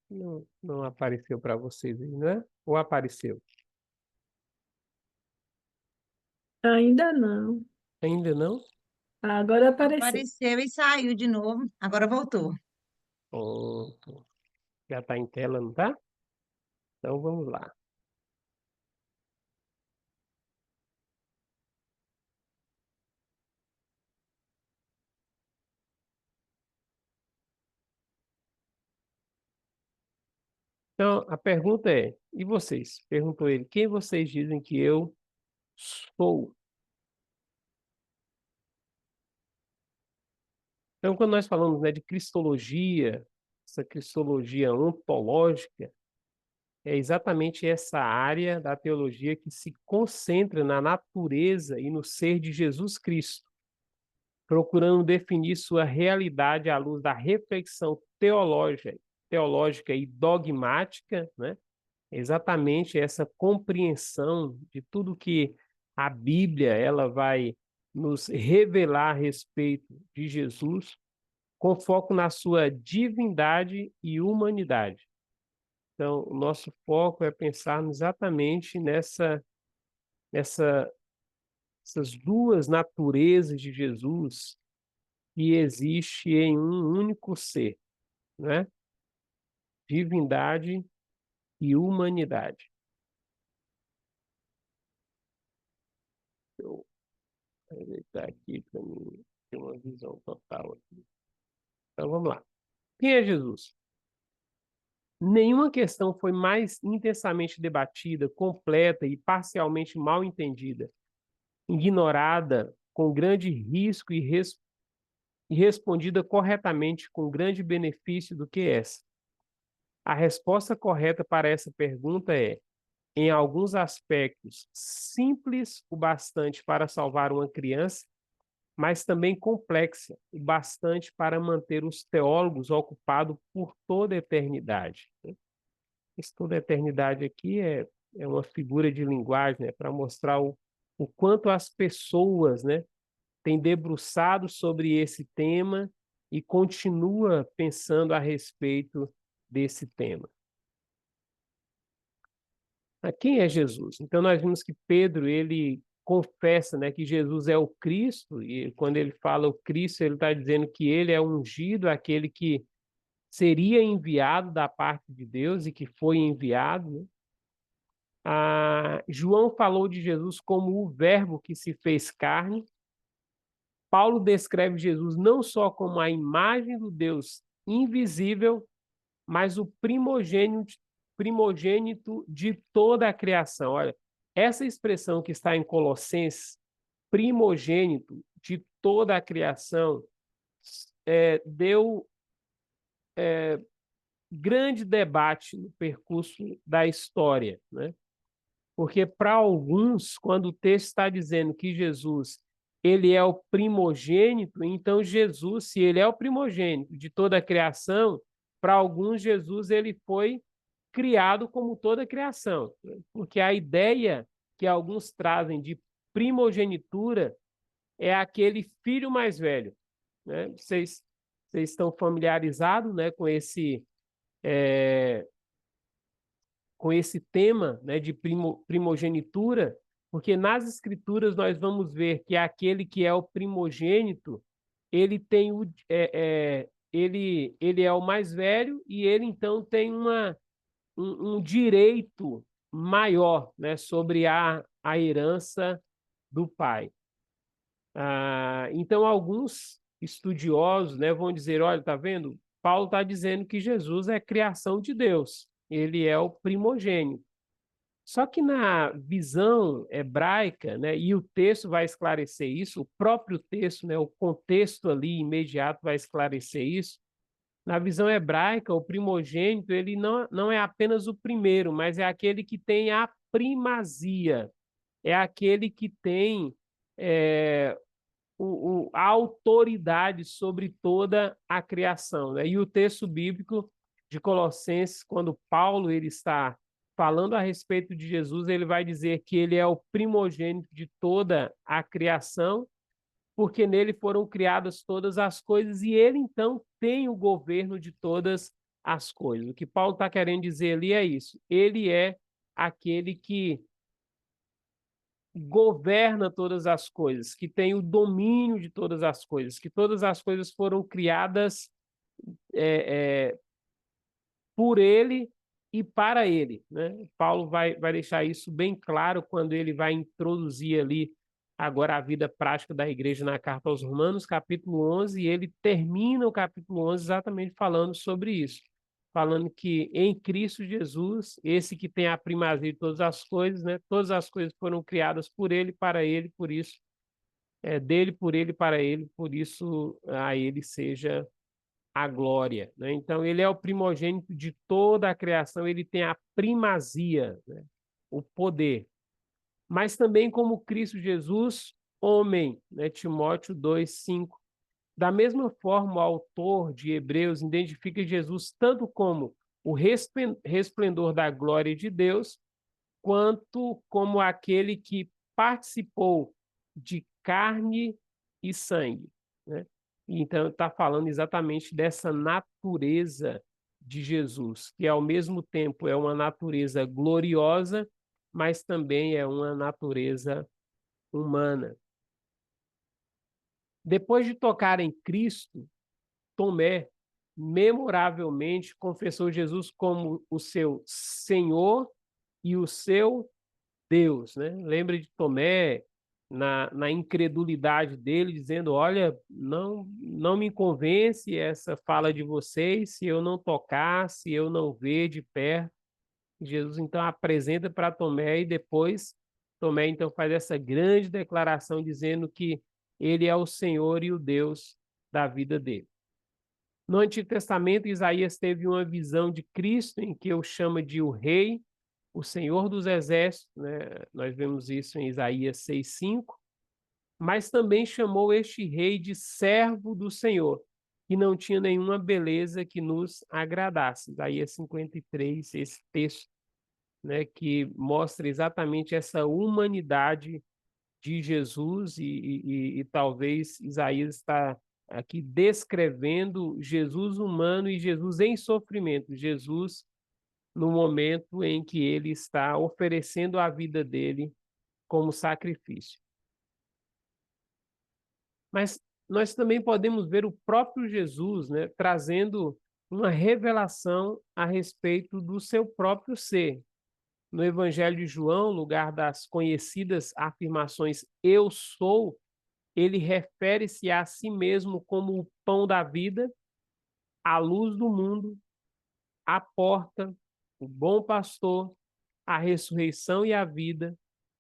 Não apareceu para vocês aí, né? Ou apareceu? Ainda não. Ainda não? Agora apareceu. Apareceu e saiu de novo. Agora voltou. Pronto. Já está em tela, não tá? Então vamos lá. Então a pergunta é: e vocês? Perguntou ele: quem vocês dizem que eu sou? Então, quando nós falamos, né, de cristologia, essa cristologia ontológica, é exatamente essa área da teologia que se concentra na natureza e no ser de Jesus Cristo, procurando definir sua realidade à luz da reflexão teológica e dogmática, né? Exatamente essa compreensão de tudo que a Bíblia ela vai nos revelar a respeito de Jesus, com foco na sua divindade e humanidade. Então, o nosso foco é pensar exatamente nessa, essas duas naturezas de Jesus que existe em um único ser, né? Divindade e humanidade. Eu vou deitar aqui para mim ter uma visão total aqui. Então, vamos lá. Quem é Jesus? Nenhuma questão foi mais intensamente debatida, completa e parcialmente mal entendida, ignorada com grande risco e respondida corretamente com grande benefício do que essa. A resposta correta para essa pergunta é, em alguns aspectos, simples o bastante para salvar uma criança, mas também complexa o bastante para manter os teólogos ocupados por toda a eternidade. Esse toda a eternidade aqui é uma figura de linguagem, né, para mostrar o quanto as pessoas, né, têm debruçado sobre esse tema e continua pensando a respeito desse tema. Quem é Jesus? Então nós vimos que Pedro ele confessa, né, que Jesus é o Cristo, e quando ele fala o Cristo, ele está dizendo que ele é ungido, aquele que seria enviado da parte de Deus e que foi enviado, né? João falou de Jesus como o Verbo que se fez carne. Paulo descreve Jesus não só como a imagem do Deus invisível, mas o primogênito de toda a criação. Olha, essa expressão que está em Colossenses, primogênito de toda a criação, deu grande debate no percurso da história, né? Porque para alguns, quando o texto está dizendo que Jesus ele é o primogênito, então Jesus, se ele é o primogênito de toda a criação, para alguns Jesus ele foi criado como toda a criação, porque a ideia que alguns trazem de primogenitura é aquele filho mais velho, né? Vocês estão familiarizados, né, com esse tema, né, de primogenitura, porque nas escrituras nós vamos ver que aquele que é o primogênito, ele tem ele é o mais velho e ele então tem um direito maior, né, sobre a herança do pai. Então alguns estudiosos, né, vão dizer, olha, tá vendo? Paulo está dizendo que Jesus é criação de Deus, ele é o primogênito. Só que na visão hebraica, né, e o texto vai esclarecer isso, o próprio texto, né, o contexto ali imediato vai esclarecer isso. Na visão hebraica, o primogênito ele não é apenas o primeiro, mas é aquele que tem a primazia, é aquele que tem é, a autoridade sobre toda a criação, né? E o texto bíblico de Colossenses, quando Paulo ele está falando a respeito de Jesus, ele vai dizer que ele é o primogênito de toda a criação, porque nele foram criadas todas as coisas e ele então tem o governo de todas as coisas. O que Paulo está querendo dizer ali é isso. Ele é aquele que governa todas as coisas, que tem o domínio de todas as coisas, que todas as coisas foram criadas por ele e para ele, né? Paulo vai deixar isso bem claro quando ele vai introduzir ali agora a vida prática da igreja na carta aos Romanos, capítulo 11, e ele termina o capítulo 11 exatamente falando sobre isso, falando que em Cristo Jesus, esse que tem a primazia de todas as coisas, né? Todas as coisas foram criadas por ele, para ele, por isso, dele, por ele, para ele, por isso a ele seja a glória, né? Então, ele é o primogênito de toda a criação, ele tem a primazia, né? O poder. Mas também como Cristo Jesus, homem, né? Timóteo 2:5. Da mesma forma, o autor de Hebreus identifica Jesus tanto como o resplendor da glória de Deus, quanto como aquele que participou de carne e sangue, né? Então, está falando exatamente dessa natureza de Jesus, que ao mesmo tempo é uma natureza gloriosa, mas também é uma natureza humana. Depois de tocar em Cristo, Tomé memoravelmente confessou Jesus como o seu Senhor e o seu Deus, né? Lembra de Tomé na incredulidade dele, dizendo: olha, não me convence essa fala de vocês se eu não tocar, se eu não ver de perto. Jesus então apresenta para Tomé e depois Tomé então faz essa grande declaração dizendo que ele é o Senhor e o Deus da vida dele. No Antigo Testamento, Isaías teve uma visão de Cristo em que o chama de o Rei, o Senhor dos Exércitos, né? Nós vemos isso em Isaías 6:5, mas também chamou este rei de servo do Senhor, que não tinha nenhuma beleza que nos agradasse. Isaías 53, esse texto, né, que mostra exatamente essa humanidade de Jesus e talvez Isaías está aqui descrevendo Jesus humano e Jesus em sofrimento, Jesus no momento em que ele está oferecendo a vida dele como sacrifício. Mas nós também podemos ver o próprio Jesus, né, trazendo uma revelação a respeito do seu próprio ser. No Evangelho de João, lugar das conhecidas afirmações "eu sou", ele refere-se a si mesmo como o pão da vida, a luz do mundo, a porta, o bom pastor, a ressurreição e a vida,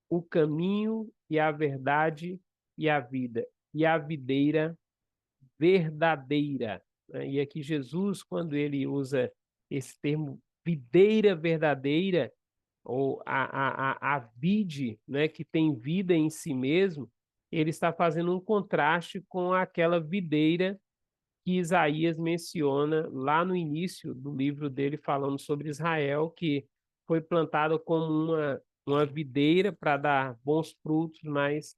o caminho e a verdade e a vida, e a videira verdadeira. E aqui Jesus, quando ele usa esse termo videira verdadeira, ou a vide, né, que tem vida em si mesmo, ele está fazendo um contraste com aquela videira que Isaías menciona lá no início do livro dele, falando sobre Israel, que foi plantada como uma videira para dar bons frutos, mas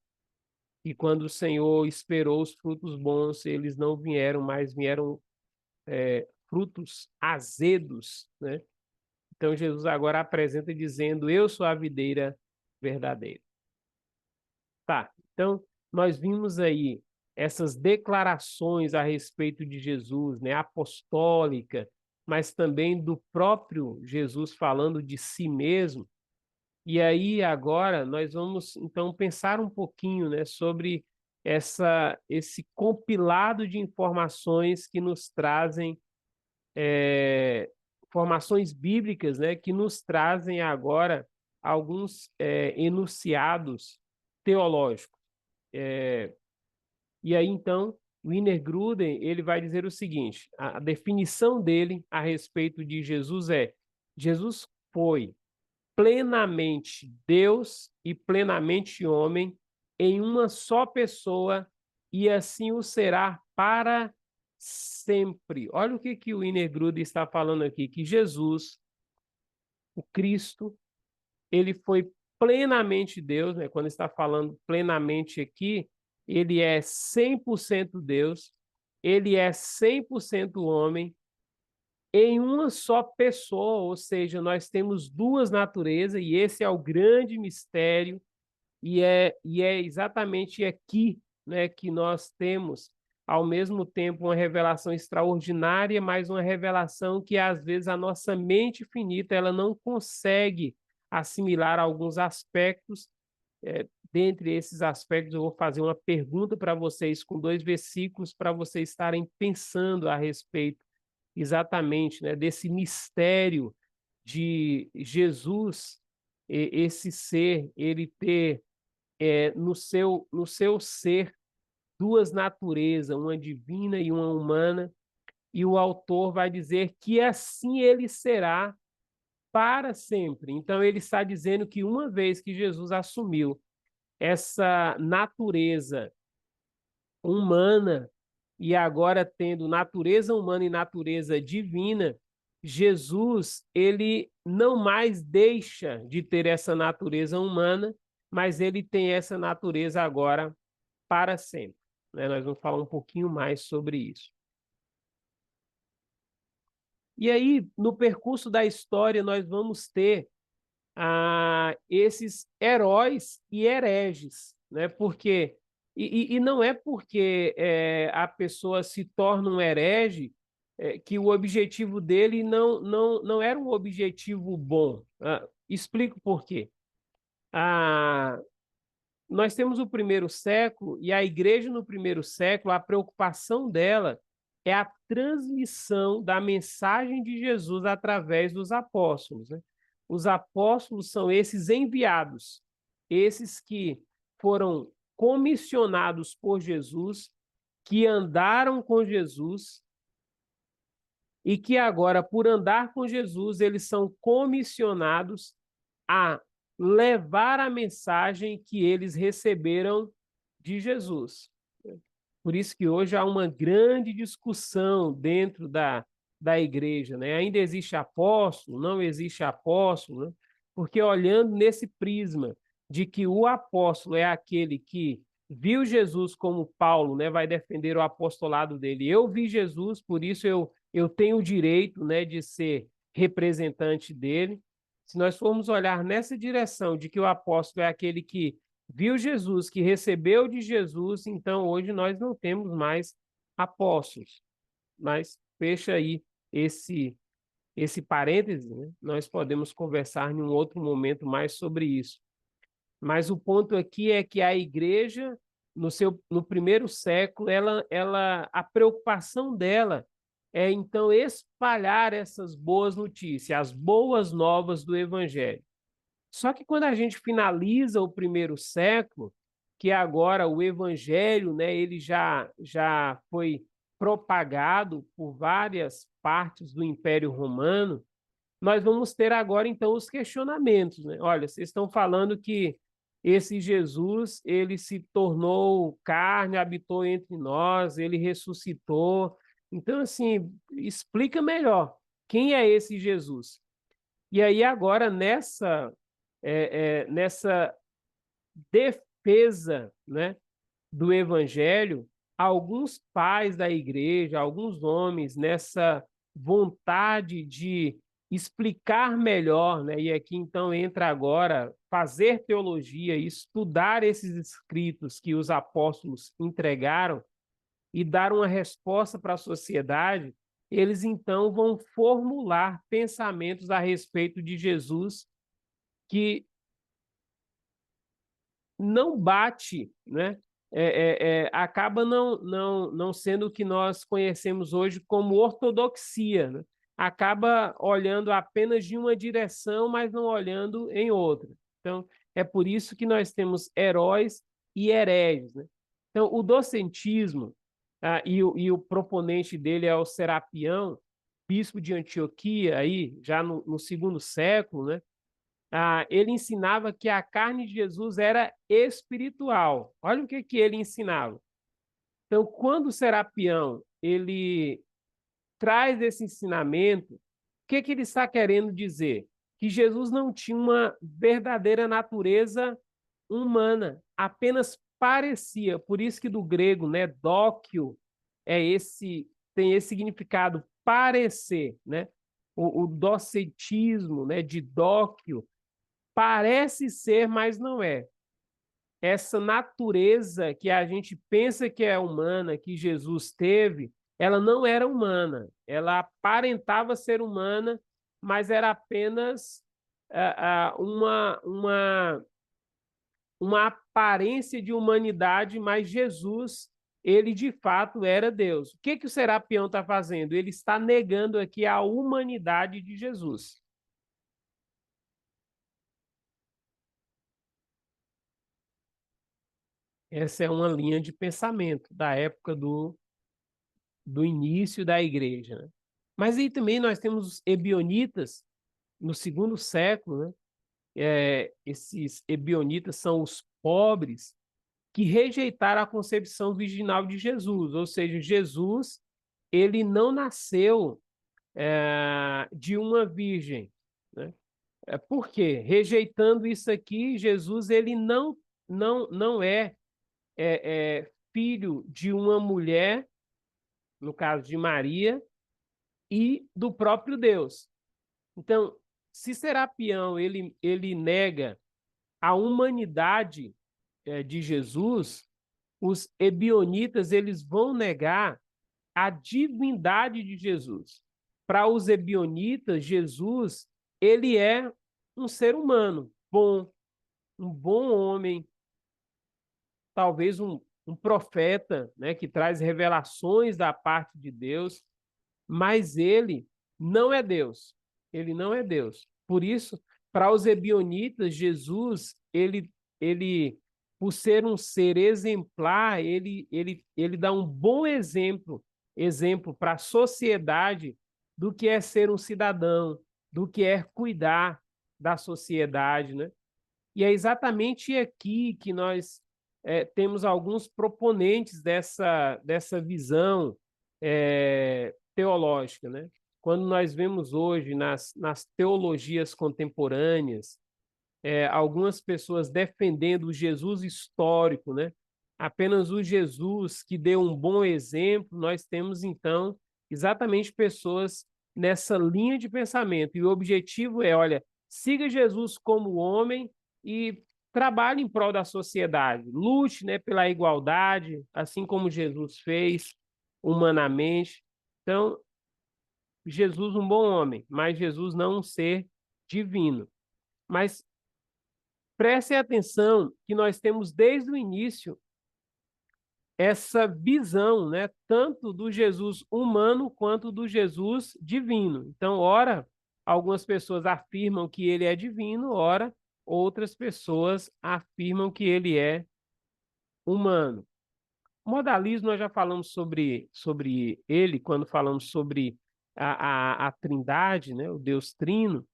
que quando o Senhor esperou os frutos bons, eles não vieram, mas vieram frutos azedos, né? Então Jesus agora apresenta dizendo: eu sou a videira verdadeira. Tá, então nós vimos aí essas declarações a respeito de Jesus, né, apostólica, mas também do próprio Jesus falando de si mesmo. E aí agora nós vamos então pensar um pouquinho, né, sobre esse compilado de informações que nos trazem informações bíblicas, né, que nos trazem agora alguns enunciados teológicos. E aí, então, o Wiener Gruden ele vai dizer o seguinte: a definição dele a respeito de Jesus é: Jesus foi plenamente Deus e plenamente homem em uma só pessoa, e assim o será para sempre. Olha o que o Wiener Gruden está falando aqui, que Jesus, o Cristo, ele foi plenamente Deus, né? Quando está falando plenamente aqui, ele é 100% Deus, ele é 100% homem, em uma só pessoa, ou seja, nós temos duas naturezas, e esse é o grande mistério, e é exatamente aqui, né, que nós temos, ao mesmo tempo, uma revelação extraordinária, mas uma revelação que, às vezes, a nossa mente finita ela não consegue assimilar alguns aspectos. Dentre esses aspectos, eu vou fazer uma pergunta para vocês, com 2 versículos, para vocês estarem pensando a respeito exatamente, né, desse mistério de Jesus, esse ser, ele ter no seu ser duas naturezas, uma divina e uma humana, e o autor vai dizer que assim ele será para sempre. Então, ele está dizendo que uma vez que Jesus assumiu essa natureza humana e agora tendo natureza humana e natureza divina, Jesus, ele não mais deixa de ter essa natureza humana, mas ele tem essa natureza agora para sempre, né? Nós vamos falar um pouquinho mais sobre isso. E aí, no percurso da história, nós vamos ter esses heróis e hereges, né? Porque e não é porque a pessoa se torna um herege que o objetivo dele não era um objetivo bom. Explico por quê. Nós temos o primeiro século e a igreja no primeiro século, a preocupação dela é a transmissão da mensagem de Jesus através dos apóstolos, né? Os apóstolos são esses enviados, esses que foram comissionados por Jesus, que andaram com Jesus e que agora, por andar com Jesus, eles são comissionados a levar a mensagem que eles receberam de Jesus. Por isso que hoje há uma grande discussão dentro da igreja, né? Ainda existe apóstolo, não existe apóstolo, né? Porque olhando nesse prisma de que o apóstolo é aquele que viu Jesus, como Paulo, né, vai defender o apostolado dele. Eu vi Jesus, por isso eu tenho o direito, né, de ser representante dele. Se nós formos olhar nessa direção de que o apóstolo é aquele que viu Jesus, que recebeu de Jesus, então hoje nós não temos mais apóstolos. Mas fecha aí esse parêntese, né? Nós podemos conversar em um outro momento mais sobre isso. Mas o ponto aqui é que a igreja, no primeiro século, a preocupação dela é, então, espalhar essas boas notícias, as boas novas do Evangelho. Só que quando a gente finaliza o primeiro século, que agora o Evangelho, né, ele já foi propagado por várias partes do Império Romano, nós vamos ter agora, então, os questionamentos, né? Olha, vocês estão falando que esse Jesus, ele se tornou carne, habitou entre nós, ele ressuscitou. Então, assim, explica melhor quem é esse Jesus. E aí, agora, nessa defesa, né, do Evangelho, alguns pais da igreja, alguns homens, nessa vontade de explicar melhor, né? E aqui então entra agora fazer teologia, estudar esses escritos que os apóstolos entregaram e dar uma resposta para a sociedade, eles então vão formular pensamentos a respeito de Jesus que não bate, né? Acaba não sendo o que nós conhecemos hoje como ortodoxia, né? Acaba olhando apenas de uma direção, mas não olhando em outra. Então, é por isso que nós temos heróis e hereges, né? Então, o docentismo, e o proponente dele é o Serapião, bispo de Antioquia, aí, já no segundo século, né? Ele ensinava que a carne de Jesus era espiritual. Olha o que ele ensinava. Então, quando o Serapião ele traz esse ensinamento, o que ele está querendo dizer? Que Jesus não tinha uma verdadeira natureza humana, apenas parecia. Por isso que do grego, né, dóquio, tem esse significado, parecer, né? O docetismo, né, de Dóquio, parece ser, mas não é. Essa natureza que a gente pensa que é humana, que Jesus teve, ela não era humana. Ela aparentava ser humana, mas era apenas uma aparência de humanidade, mas Jesus, ele de fato era Deus. O que, que o Serapião está fazendo? Ele está negando aqui a humanidade de Jesus. Essa é uma linha de pensamento da época do início da igreja, né? Mas aí também nós temos os ebionitas, no segundo século, né? Esses ebionitas são os pobres que rejeitaram a concepção virginal de Jesus, ou seja, Jesus, ele não nasceu de uma virgem, né? Por quê? Rejeitando isso aqui, Jesus, ele não é filho de uma mulher, no caso de Maria, e do próprio Deus. Então, se Serapião ele nega a humanidade de Jesus, os ebionitas eles vão negar a divindade de Jesus. Para os ebionitas, Jesus ele é um ser humano bom, um bom homem, talvez um profeta, né, que traz revelações da parte de Deus, mas ele não é Deus. Ele não é Deus. Por isso, para os ebionitas, Jesus, ele por ser um ser exemplar, ele dá um bom exemplo para a sociedade do que é ser um cidadão, do que é cuidar da sociedade, né? E é exatamente aqui que nós temos alguns proponentes dessa visão teológica, né? Quando nós vemos hoje nas teologias contemporâneas, algumas pessoas defendendo o Jesus histórico, né? Apenas o Jesus que deu um bom exemplo, nós temos então exatamente pessoas nessa linha de pensamento. E o objetivo é, olha, siga Jesus como homem e trabalhe em prol da sociedade, lute, né, pela igualdade, assim como Jesus fez humanamente. Então, Jesus um bom homem, mas Jesus não um ser divino. Mas prestem atenção que nós temos desde o início essa visão, né, tanto do Jesus humano quanto do Jesus divino. Então, ora, algumas pessoas afirmam que ele é divino, ora, outras pessoas afirmam que ele é humano. Modalismo, nós já falamos sobre ele, quando falamos sobre a Trindade, né, o Deus Trino,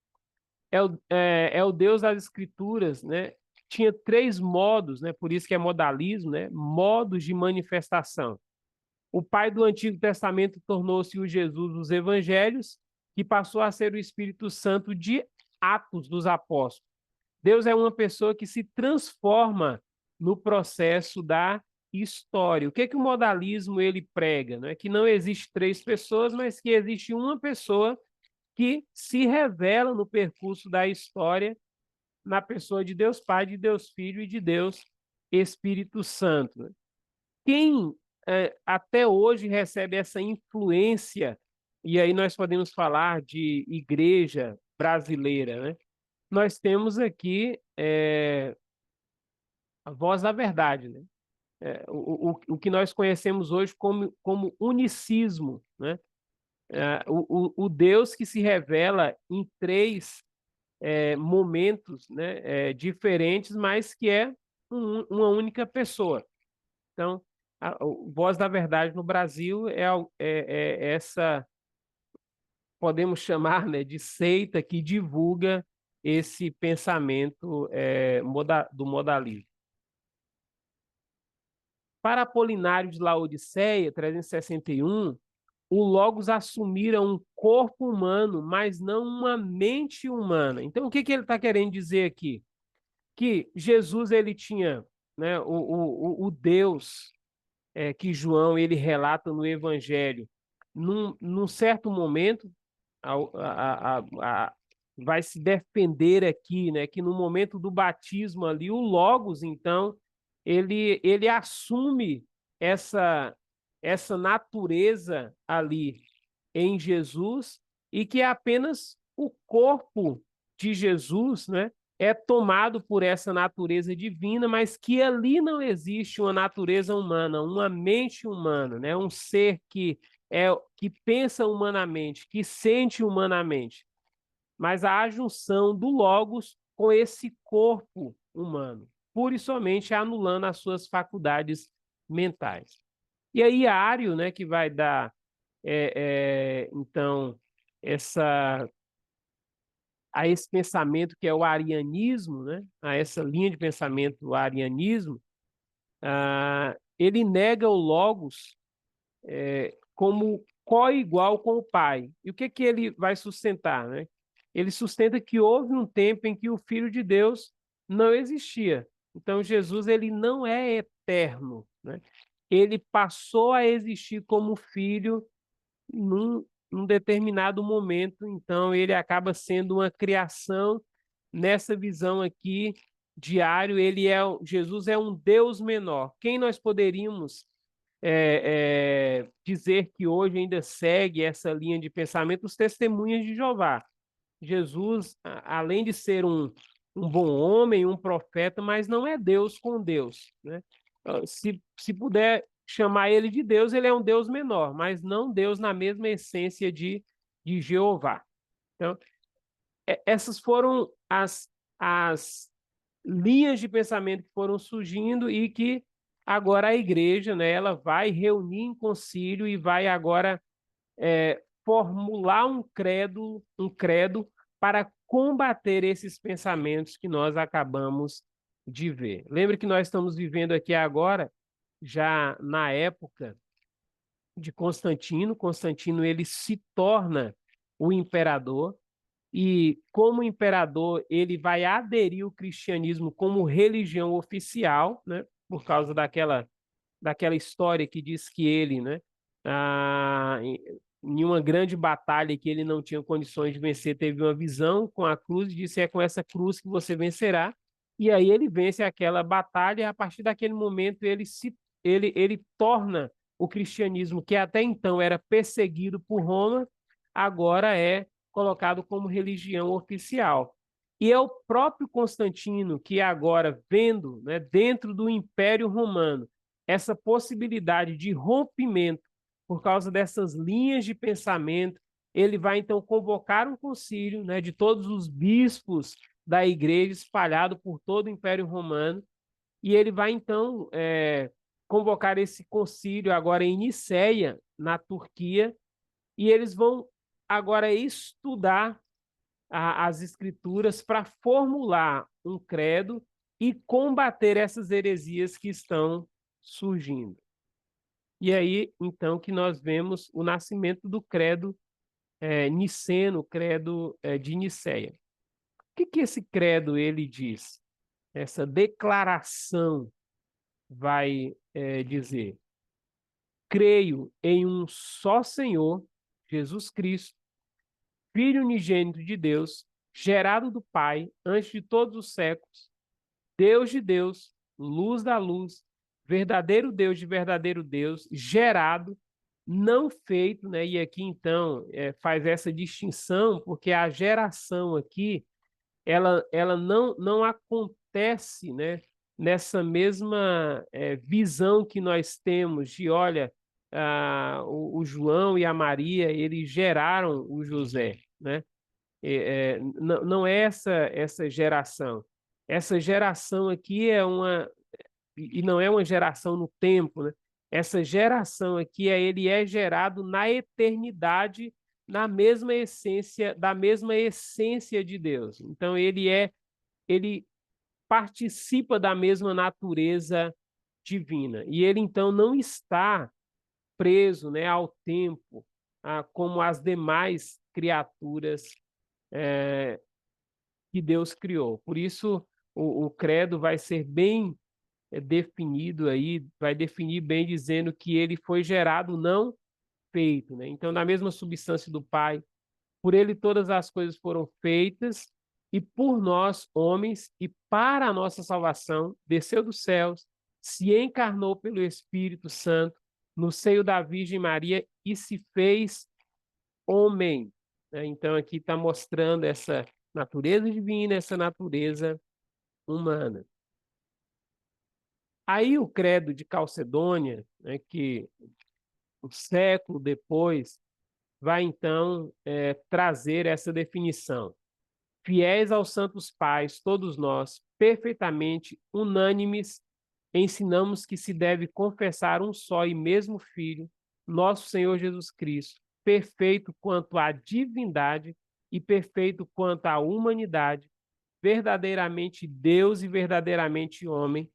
é o Deus das Escrituras, né? Tinha três modos, né? Por isso que é modalismo, né? Modos de manifestação. O Pai do Antigo Testamento tornou-se o Jesus dos Evangelhos, que passou a ser o Espírito Santo de Atos dos Apóstolos. Deus é uma pessoa que se transforma no processo da história. O que que o modalismo ele prega? Não é que não existe três pessoas, mas que existe uma pessoa que se revela no percurso da história na pessoa de Deus Pai, de Deus Filho e de Deus Espírito Santo, né? Quem até hoje recebe essa influência, e aí nós podemos falar de igreja brasileira, né? Nós temos aqui a Voz da Verdade, né? O que nós conhecemos hoje como unicismo, né? O Deus que se revela em três momentos, né, diferentes, mas que é uma única pessoa. Então, a Voz da Verdade no Brasil é essa, podemos chamar, né, de seita que divulga esse pensamento do modalismo. Para Apolinário de Laodiceia, 361, o Logos assumira um corpo humano, mas não uma mente humana. Então, o que ele está querendo dizer aqui? Que Jesus ele tinha, né, o Deus que João ele relata no Evangelho. num certo momento, vai se defender aqui, né, que no momento do batismo ali, o Logos, então, ele assume essa natureza ali em Jesus e que é apenas o corpo de Jesus, né, é tomado por essa natureza divina, mas que ali não existe uma natureza humana, uma mente humana, né, um ser que pensa humanamente, que sente humanamente, mas a junção do Logos com esse corpo humano, pura e somente anulando as suas faculdades mentais. E aí Ário, né, que vai dar, então, a esse pensamento que é o arianismo, né, a essa linha de pensamento, o arianismo, ele nega o Logos como co-igual com o Pai. E o que ele vai sustentar, né? Ele sustenta que houve um tempo em que o Filho de Deus não existia. Então, Jesus ele não é eterno, né? Ele passou a existir como filho num determinado momento, então ele acaba sendo uma criação nessa visão aqui diário, Jesus é um Deus menor. Quem nós poderíamos dizer que hoje ainda segue essa linha de pensamento? Os testemunhas de Jeová. Jesus, além de ser um bom homem, um profeta, mas não é Deus com Deus, né? Se puder chamar ele de Deus, ele é um Deus menor, mas não Deus na mesma essência de Jeová. Então, essas foram as linhas de pensamento que foram surgindo e que agora a igreja, né, ela vai reunir em concílio e vai agora formular um credo para combater esses pensamentos que nós acabamos de ver. Lembre que nós estamos vivendo aqui agora, já na época de Constantino. Constantino ele se torna o imperador, e como imperador ele vai aderir o cristianismo como religião oficial, né, por causa daquela história que diz que ele, né, em uma grande batalha que ele não tinha condições de vencer, teve uma visão com a cruz e disse: é com essa cruz que você vencerá. E aí ele vence aquela batalha, e a partir daquele momento ele torna o cristianismo, que até então era perseguido por Roma, agora é colocado como religião oficial. E é o próprio Constantino que agora, vendo, né, dentro do Império Romano, essa possibilidade de rompimento por causa dessas linhas de pensamento, ele vai então convocar um concílio, né, de todos os bispos da igreja espalhado por todo o Império Romano, e ele vai então convocar esse concílio agora em Niceia, na Turquia, e eles vão agora estudar as escrituras para formular um credo e combater essas heresias que estão surgindo. E aí, então, que nós vemos o nascimento do credo niceno, o credo de Niceia. O que esse credo ele diz? Essa declaração vai dizer: creio em um só Senhor, Jesus Cristo, Filho unigênito de Deus, gerado do Pai antes de todos os séculos, Deus de Deus, luz da luz, verdadeiro Deus de verdadeiro Deus, gerado, não feito, né? E aqui então faz essa distinção, porque a geração aqui ela não acontece, né, nessa mesma visão que nós temos de, olha, o João e a Maria, eles geraram o José, né? Não é essa geração. Essa geração aqui e não é uma geração no tempo, né? Essa geração aqui, ele é gerado na eternidade, na mesma essência, da mesma essência de Deus. Então, ele participa da mesma natureza divina. E ele, então, não está preso, né, ao tempo, como as demais criaturas que Deus criou. Por isso, o credo vai ser bem definido aí, vai definir bem dizendo que ele foi gerado não perfeito, né? Então, na mesma substância do Pai, por ele todas as coisas foram feitas, e por nós, homens, e para a nossa salvação, desceu dos céus, se encarnou pelo Espírito Santo, no seio da Virgem Maria, e se fez homem. Né? Então, aqui está mostrando essa natureza divina, essa natureza humana. Aí o credo de Calcedônia, né, que um século depois vai então trazer essa definição. Fiéis aos santos pais, todos nós, perfeitamente unânimes, ensinamos que se deve confessar um só e mesmo Filho, nosso Senhor Jesus Cristo, perfeito quanto à divindade e perfeito quanto à humanidade, verdadeiramente Deus e verdadeiramente homem,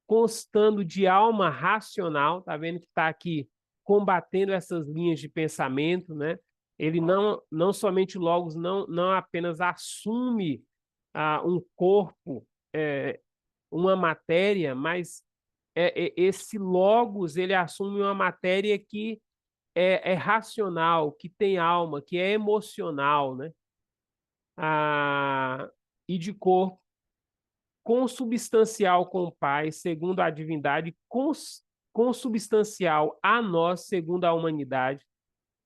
constando de alma racional, tá vendo que está aqui combatendo essas linhas de pensamento, né? Ele não somente Logos não apenas assume um corpo, uma matéria, mas esse Logos ele assume uma matéria que é racional, que tem alma, que é emocional, né? E de corpo consubstancial com o Pai, segundo a divindade, consubstancial a nós, segundo a humanidade,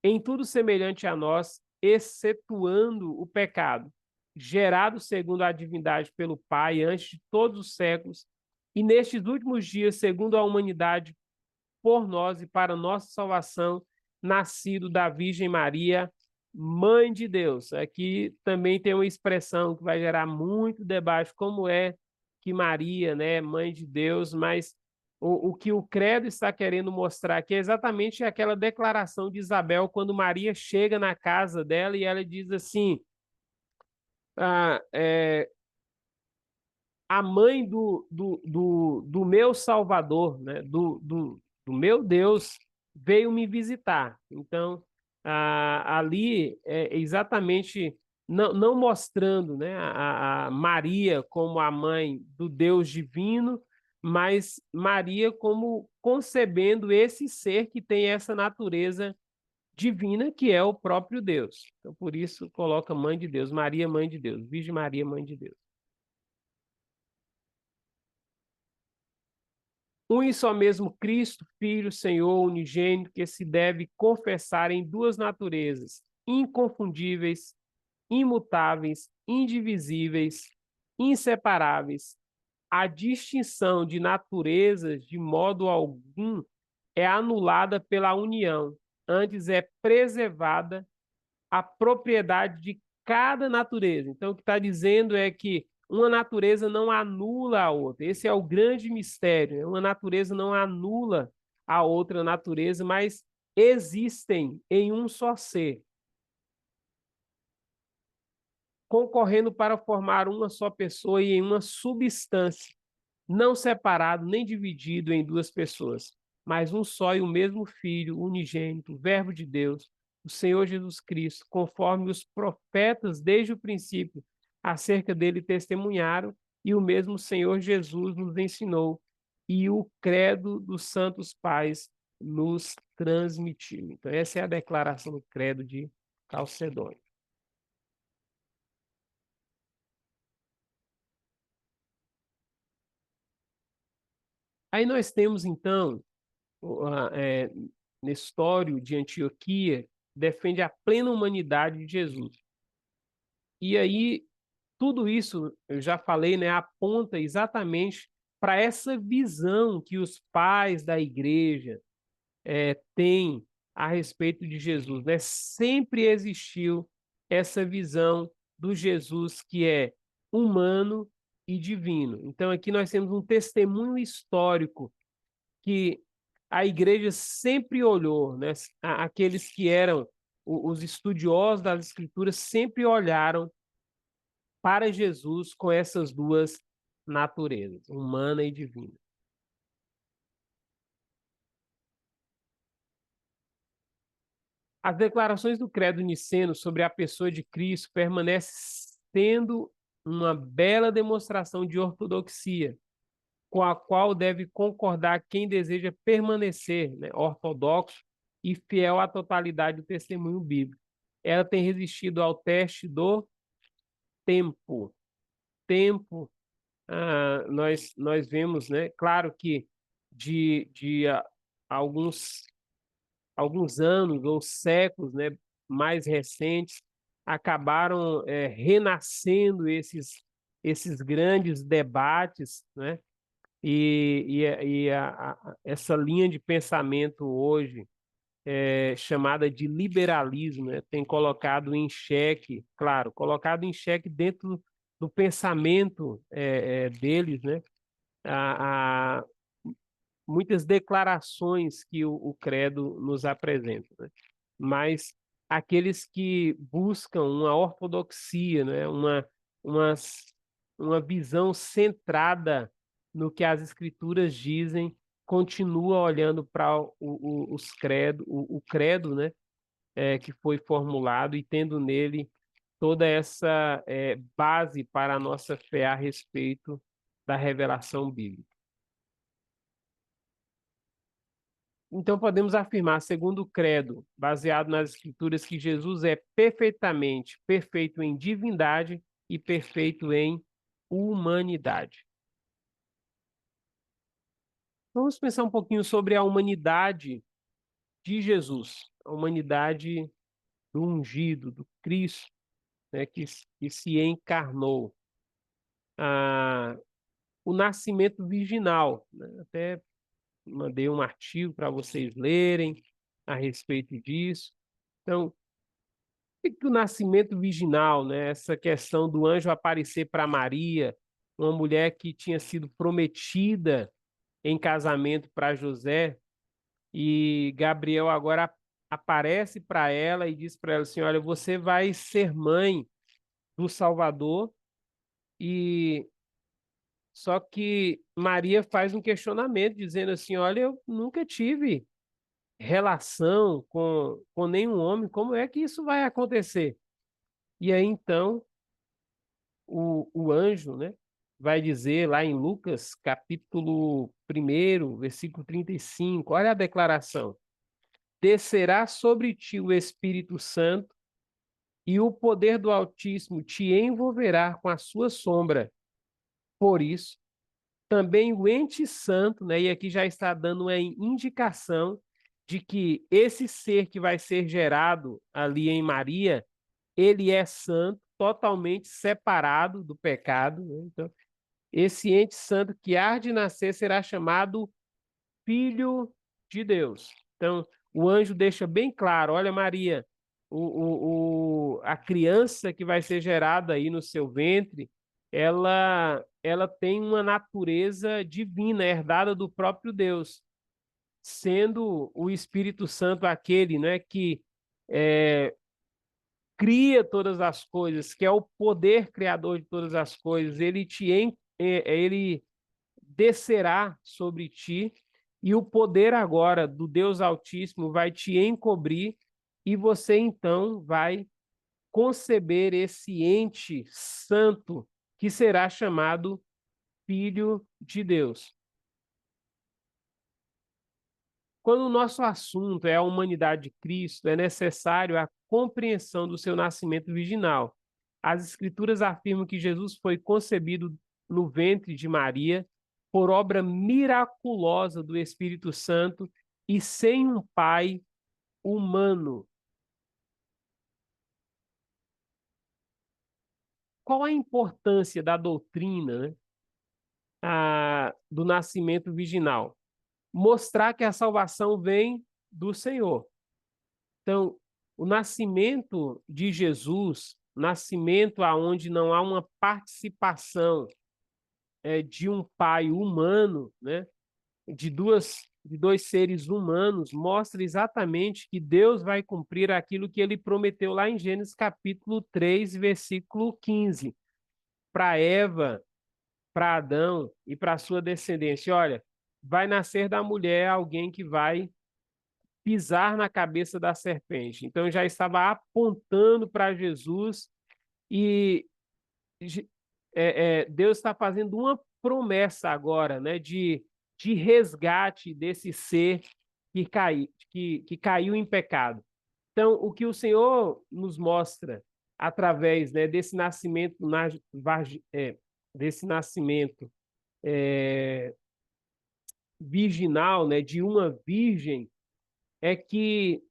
em tudo semelhante a nós, excetuando o pecado, gerado segundo a divindade pelo Pai antes de todos os séculos, e nestes últimos dias, segundo a humanidade, por nós e para nossa salvação, nascido da Virgem Maria, Mãe de Deus. Aqui também tem uma expressão que vai gerar muito debate, como é que Maria, né, Mãe de Deus, mas o que o credo está querendo mostrar aqui é exatamente aquela declaração de Isabel, quando Maria chega na casa dela e ela diz assim, a mãe do meu Salvador, né? Do meu Deus, veio me visitar. Então, ali é exatamente não mostrando, né, a Maria como a mãe do Deus divino, mas Maria como concebendo esse ser que tem essa natureza divina, que é o próprio Deus. Então, por isso, coloca Mãe de Deus, Maria, Mãe de Deus, Virgem Maria, Mãe de Deus. Um e só mesmo Cristo, Filho, Senhor, unigênito, que se deve confessar em duas naturezas, inconfundíveis, imutáveis, indivisíveis, inseparáveis. A distinção de naturezas, de modo algum, é anulada pela união, antes é preservada a propriedade de cada natureza. Então, o que está dizendo é que uma natureza não anula a outra. Esse é o grande mistério. Né? Uma natureza não anula a outra natureza, mas existem em um só ser, concorrendo para formar uma só pessoa e em uma substância, não separado nem dividido em duas pessoas, mas um só e o mesmo Filho, unigênito, Verbo de Deus, o Senhor Jesus Cristo, conforme os profetas desde o princípio acerca dele testemunharam, e o mesmo Senhor Jesus nos ensinou, e o credo dos santos pais nos transmitiu. Então, essa é a declaração do credo de Calcedônia. Aí nós temos, então, Nestório de Antioquia, defende a plena humanidade de Jesus. E aí, tudo isso, eu já falei, né, aponta exatamente para essa visão que os pais da igreja têm a respeito de Jesus. Né? Sempre existiu essa visão do Jesus que é humano e divino. Então, aqui nós temos um testemunho histórico que a igreja sempre olhou, né? Aqueles que eram os estudiosos das escrituras sempre olharam para Jesus com essas duas naturezas, humana e divina. As declarações do Credo Niceno sobre a pessoa de Cristo permanecem sendo uma bela demonstração de ortodoxia, com a qual deve concordar quem deseja permanecer, né, ortodoxo e fiel à totalidade do testemunho bíblico. Ela tem resistido ao teste do tempo. Tempo, nós vemos, né? Claro que de alguns anos ou séculos, né, mais recentes, acabaram renascendo esses grandes debates, né? Essa linha de pensamento hoje, chamada de liberalismo, né, tem colocado em xeque, claro, colocado em xeque dentro do pensamento deles, né, a muitas declarações que o credo nos apresenta, né? Mas aqueles que buscam uma ortodoxia, né? uma, uma visão centrada no que as escrituras dizem, continua olhando para o credo, né? Que foi formulado e tendo nele toda essa base para a nossa fé a respeito da revelação bíblica. Então, podemos afirmar, segundo o credo, baseado nas Escrituras, que Jesus é perfeitamente perfeito em divindade e perfeito em humanidade. Vamos pensar um pouquinho sobre a humanidade de Jesus, a humanidade do ungido, do Cristo, né, que se encarnou. O nascimento virginal, né? Até mandei um artigo para vocês lerem a respeito disso. Então, o nascimento virginal, né? Essa questão do anjo aparecer para Maria, uma mulher que tinha sido prometida em casamento para José, e Gabriel agora aparece para ela e diz para ela assim: olha, você vai ser mãe do Salvador. E só que Maria faz um questionamento dizendo assim: olha, eu nunca tive relação com nenhum homem, como é que isso vai acontecer? E aí então o anjo, né, vai dizer lá em Lucas, capítulo 1, versículo 35, olha a declaração: descerá sobre ti o Espírito Santo e o poder do Altíssimo te envolverá com a sua sombra. Por isso, também o ente santo, né, e aqui já está dando uma indicação de que esse ser que vai ser gerado ali em Maria, ele é santo, totalmente separado do pecado, né? Então, esse ente santo que há de nascer será chamado Filho de Deus. Então, o anjo deixa bem claro: olha, Maria, a criança que vai ser gerada aí no seu ventre, ela tem uma natureza divina, herdada do próprio Deus, sendo o Espírito Santo aquele, né, que cria todas as coisas, que é o poder criador de todas as coisas. Ele descerá sobre ti, e o poder agora do Deus Altíssimo vai te encobrir, e você então vai conceber esse ente santo que será chamado Filho de Deus. Quando o nosso assunto é a humanidade de Cristo, é necessário a compreensão do seu nascimento virginal. As Escrituras afirmam que Jesus foi concebido no ventre de Maria por obra miraculosa do Espírito Santo e sem um pai humano. Qual a importância da doutrina, né, do nascimento virginal? Mostrar que a salvação vem do Senhor. Então, o nascimento de Jesus, nascimento aonde não há uma participação de um pai humano, né, de dois seres humanos, mostra exatamente que Deus vai cumprir aquilo que ele prometeu lá em Gênesis capítulo 3, versículo 15, para Eva, para Adão e para sua descendência. Olha, vai nascer da mulher alguém que vai pisar na cabeça da serpente. Então já estava apontando para Jesus, e Deus está fazendo uma promessa agora, né, de resgate desse ser que caiu em pecado. Então, o que o Senhor nos mostra através, né, desse nascimento, desse nascimento virginal, né, de uma virgem, é que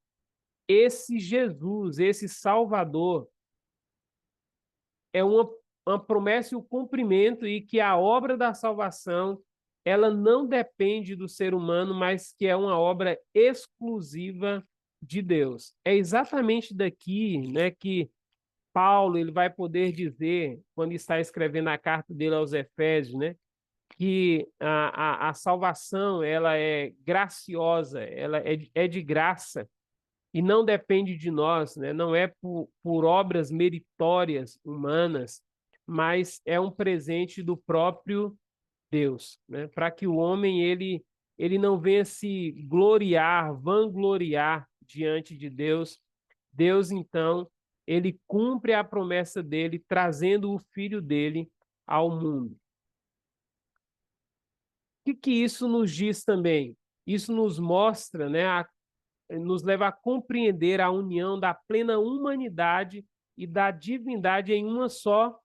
esse Jesus, esse Salvador, é uma promessa e o cumprimento, e que a obra da salvação ela não depende do ser humano, mas que é uma obra exclusiva de Deus. É exatamente daqui, né, que Paulo ele vai poder dizer, quando está escrevendo a carta dele aos Efésios, né, que a salvação ela é graciosa, ela é de graça, e não depende de nós, né? Não é por obras meritórias humanas, mas é um presente do próprio Deus, né? Para que o homem ele não venha se gloriar, vangloriar diante de Deus. Deus então ele cumpre a promessa dele, trazendo o filho dele ao mundo. O que isso nos diz também? Isso nos mostra, né, nos leva a compreender a união da plena humanidade e da divindade em uma só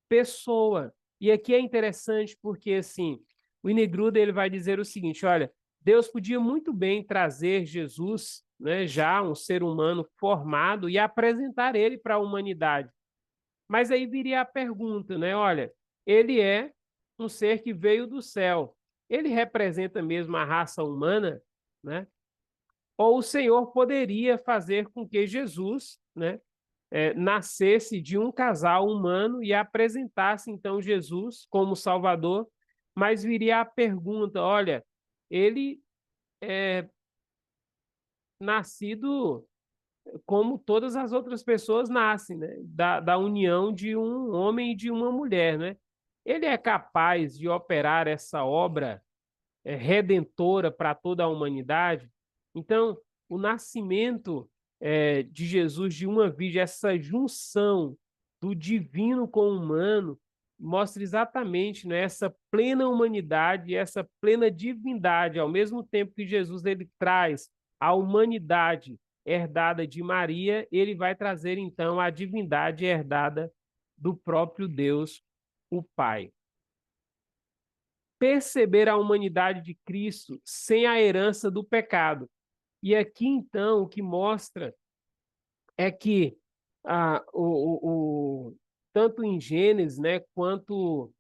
pessoa. E aqui é interessante porque, assim, o Inegruda ele vai dizer o seguinte, olha, Deus podia muito bem trazer Jesus, né, já um ser humano formado, e apresentar ele para a humanidade. Mas aí viria a pergunta, né, olha, ele é um ser que veio do céu. Ele representa mesmo a raça humana, né? Ou o Senhor poderia fazer com que Jesus, né, nascesse de um casal humano e apresentasse então Jesus como Salvador, mas viria a pergunta, olha, ele é nascido como todas as outras pessoas nascem, né, da união de um homem e de uma mulher, né? Ele é capaz de operar essa obra redentora para toda a humanidade. Então, o nascimento de Jesus de uma virgem, essa junção do divino com o humano, mostra exatamente, né, essa plena humanidade e essa plena divindade, ao mesmo tempo que Jesus ele traz a humanidade herdada de Maria, ele vai trazer então a divindade herdada do próprio Deus, o Pai. Perceber a humanidade de Cristo sem a herança do pecado. E aqui, então, o que mostra é que tanto em Gênesis, né, quanto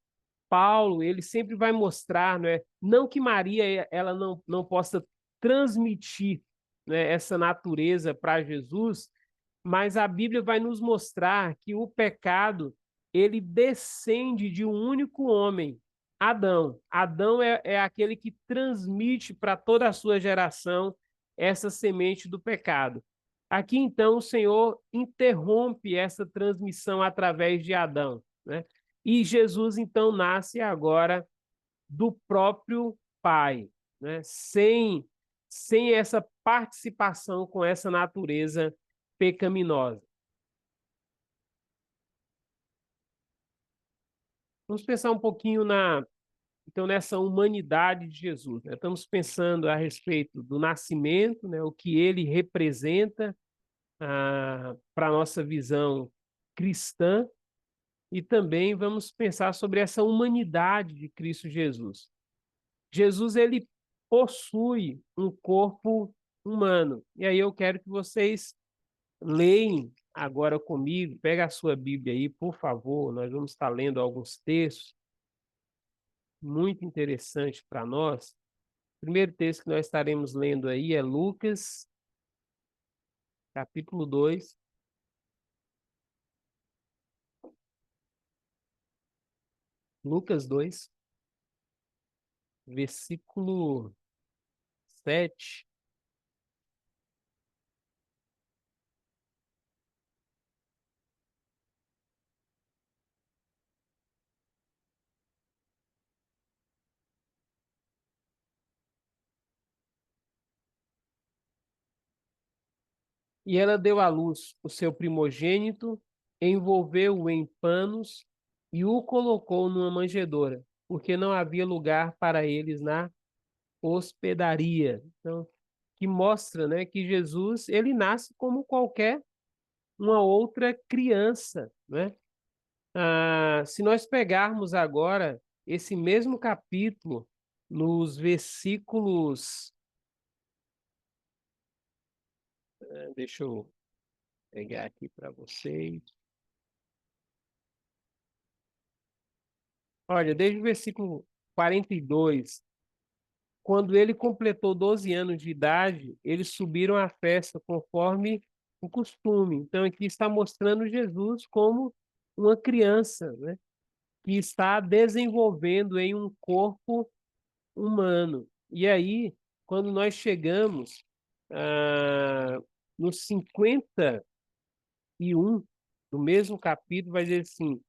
Paulo, ele sempre vai mostrar, né, não que Maria ela não possa transmitir, né, essa natureza para Jesus, mas a Bíblia vai nos mostrar que o pecado ele descende de um único homem, Adão. Adão é aquele que transmite para toda a sua geração essa semente do pecado. Aqui, então, o Senhor interrompe essa transmissão através de Adão, né? E Jesus, então, nasce agora do próprio Pai, né? Sem essa participação com essa natureza pecaminosa. Vamos pensar um pouquinho então, nessa humanidade de Jesus, né? Estamos pensando a respeito do nascimento, né? O que ele representa para a nossa visão cristã, e também vamos pensar sobre essa humanidade de Cristo Jesus. Jesus, ele possui um corpo humano. E aí eu quero que vocês leem agora comigo, pega a sua Bíblia aí, por favor, nós vamos estar lendo alguns textos muito interessantes para nós. O primeiro texto que nós estaremos lendo aí é Lucas, capítulo 2. Lucas 2, versículo 7. E ela deu à luz o seu primogênito, envolveu-o em panos e o colocou numa manjedoura, porque não havia lugar para eles na hospedaria. Então, que mostra, né, que Jesus ele nasce como qualquer uma outra criança, né? Se nós pegarmos agora esse mesmo capítulo, nos versículos. Deixa eu pegar aqui para vocês. Olha, desde o versículo 42, quando ele completou 12 anos de idade, eles subiram à festa conforme o costume. Então, aqui está mostrando Jesus como uma criança, né, que está desenvolvendo em um corpo humano. E aí, quando nós chegamos no 51 do mesmo capítulo, vai dizer assim: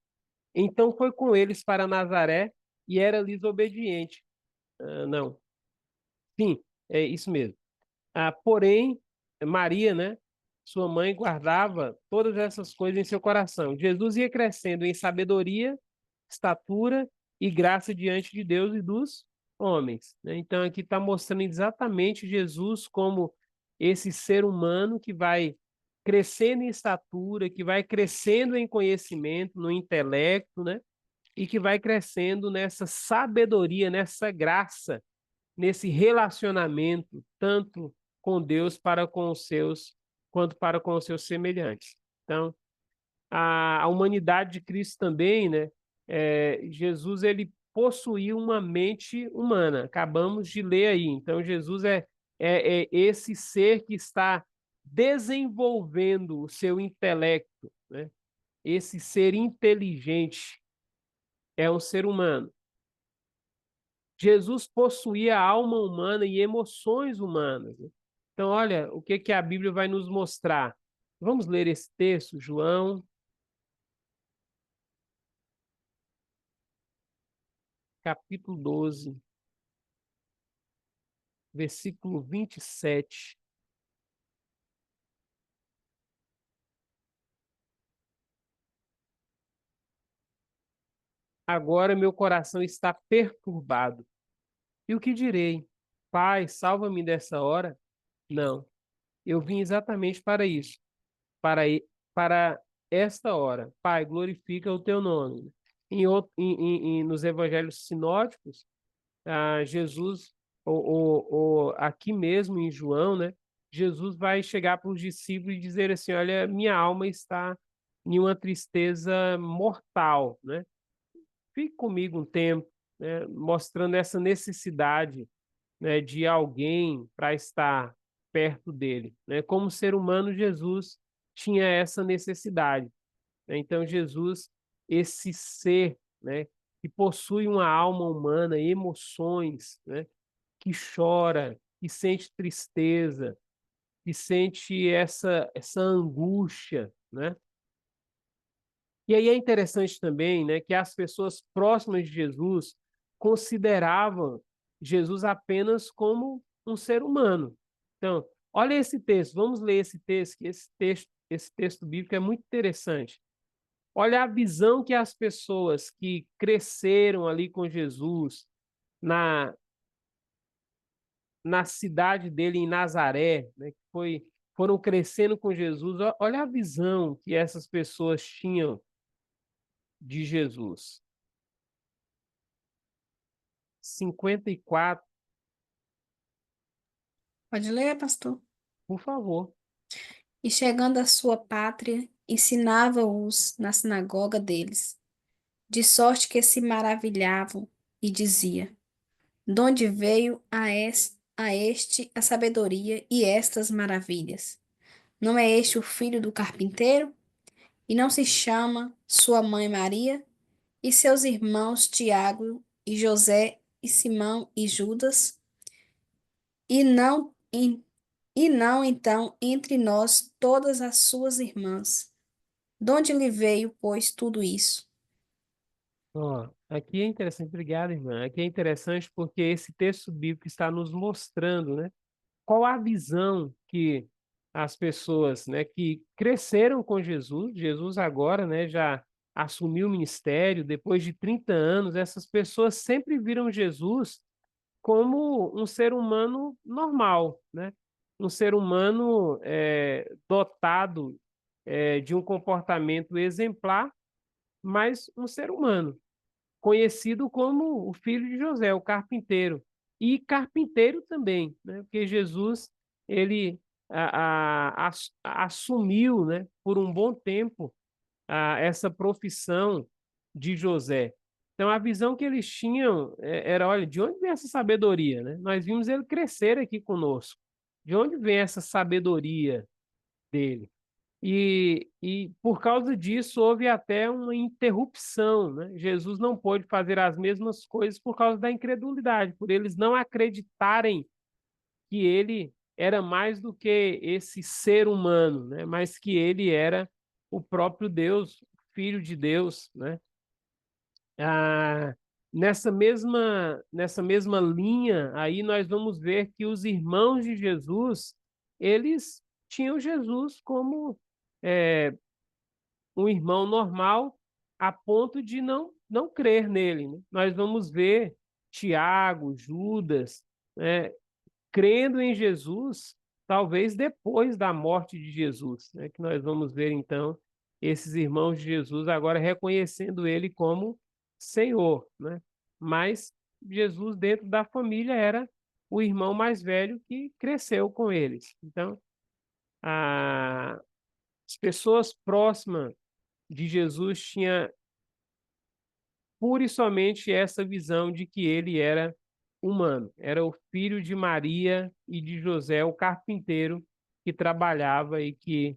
então foi com eles para Nazaré e era-lhes obediente. Não, sim, é isso mesmo. Porém, Maria, né, sua mãe, guardava todas essas coisas em seu coração. Jesus ia crescendo em sabedoria, estatura e graça diante de Deus e dos homens, né? Então, aqui está mostrando exatamente Jesus como esse ser humano que vai crescendo em estatura, que vai crescendo em conhecimento, no intelecto, né? E que vai crescendo nessa sabedoria, nessa graça, nesse relacionamento, tanto com Deus para com os seus, quanto para com os seus semelhantes. Então, a humanidade de Cristo também, né? Jesus ele possuía uma mente humana. Acabamos de ler aí. Então, Jesus é esse ser que está desenvolvendo o seu intelecto, né? Esse ser inteligente é um ser humano. Jesus possuía alma humana e emoções humanas, né? Então, olha o que a Bíblia vai nos mostrar. Vamos ler esse texto, João, capítulo 12, versículo 27. Agora meu coração está perturbado. E o que direi? Pai, salva-me dessa hora? Não, eu vim exatamente para isso, para, para esta hora. Pai, glorifica o teu nome. Nos evangelhos sinóticos, Jesus, aqui mesmo em João, né? Jesus vai chegar para os discípulos e dizer assim: olha, minha alma está em uma tristeza mortal, né? Fique comigo um tempo, né? Mostrando essa necessidade, né, de alguém para estar perto dele, né? Como ser humano, Jesus tinha essa necessidade, né? Então, Jesus, esse ser, né, que possui uma alma humana, emoções, né, que chora, que sente tristeza, que sente essa angústia, né? E aí é interessante também, né, que as pessoas próximas de Jesus consideravam Jesus apenas como um ser humano. Então, olha esse texto, vamos ler esse texto, que esse texto bíblico é muito interessante. Olha a visão que as pessoas que cresceram ali com Jesus na, na cidade dele, em Nazaré, né, foram crescendo com Jesus. Olha a visão que essas pessoas tinham de Jesus. 54, Pode ler, pastor? por favor. E chegando à sua pátria, ensinava-os na sinagoga deles, de sorte que se maravilhavam e dizia: de onde veio a este a sabedoria e estas maravilhas? Não é este o filho do carpinteiro? E não se chama sua mãe Maria? E seus irmãos Tiago e José e Simão e Judas? E não, e não então entre nós todas as suas irmãs? De onde lhe veio, pois, tudo isso? Ó, aqui é interessante, obrigado, irmã. Aqui é interessante porque esse texto bíblico está nos mostrando, né, qual a visão que as pessoas, né, que cresceram com Jesus, Jesus agora, né, já assumiu o ministério, depois de 30 anos, essas pessoas sempre viram Jesus como um ser humano normal, né? um ser humano dotado de um comportamento exemplar, mas um ser humano, conhecido como o filho de José, o carpinteiro. E carpinteiro também, né? Porque Jesus, ele assumiu, né, por um bom tempo, essa profissão de José. Então, a visão que eles tinham era, olha, de onde vem essa sabedoria, né? Nós vimos ele crescer aqui conosco. De onde vem essa sabedoria dele? E por causa disso houve até uma interrupção, né? Jesus não pôde fazer as mesmas coisas por causa da incredulidade, por eles não acreditarem que ele era mais do que esse ser humano, né? Mas que ele era o próprio Deus, Filho de Deus, né? Ah, nessa mesma linha, aí nós vamos ver que os irmãos de Jesus, eles tinham Jesus como um irmão normal, a ponto de não crer nele, né? Nós vamos ver Tiago, Judas, né, crendo em Jesus, talvez depois da morte de Jesus, né? Que nós vamos ver, então, esses irmãos de Jesus agora reconhecendo ele como Senhor, né? Mas Jesus, dentro da família, era o irmão mais velho que cresceu com eles. Então, as pessoas próximas de Jesus tinham pura e somente essa visão de que ele era humano, era o filho de Maria e de José, o carpinteiro, que trabalhava e que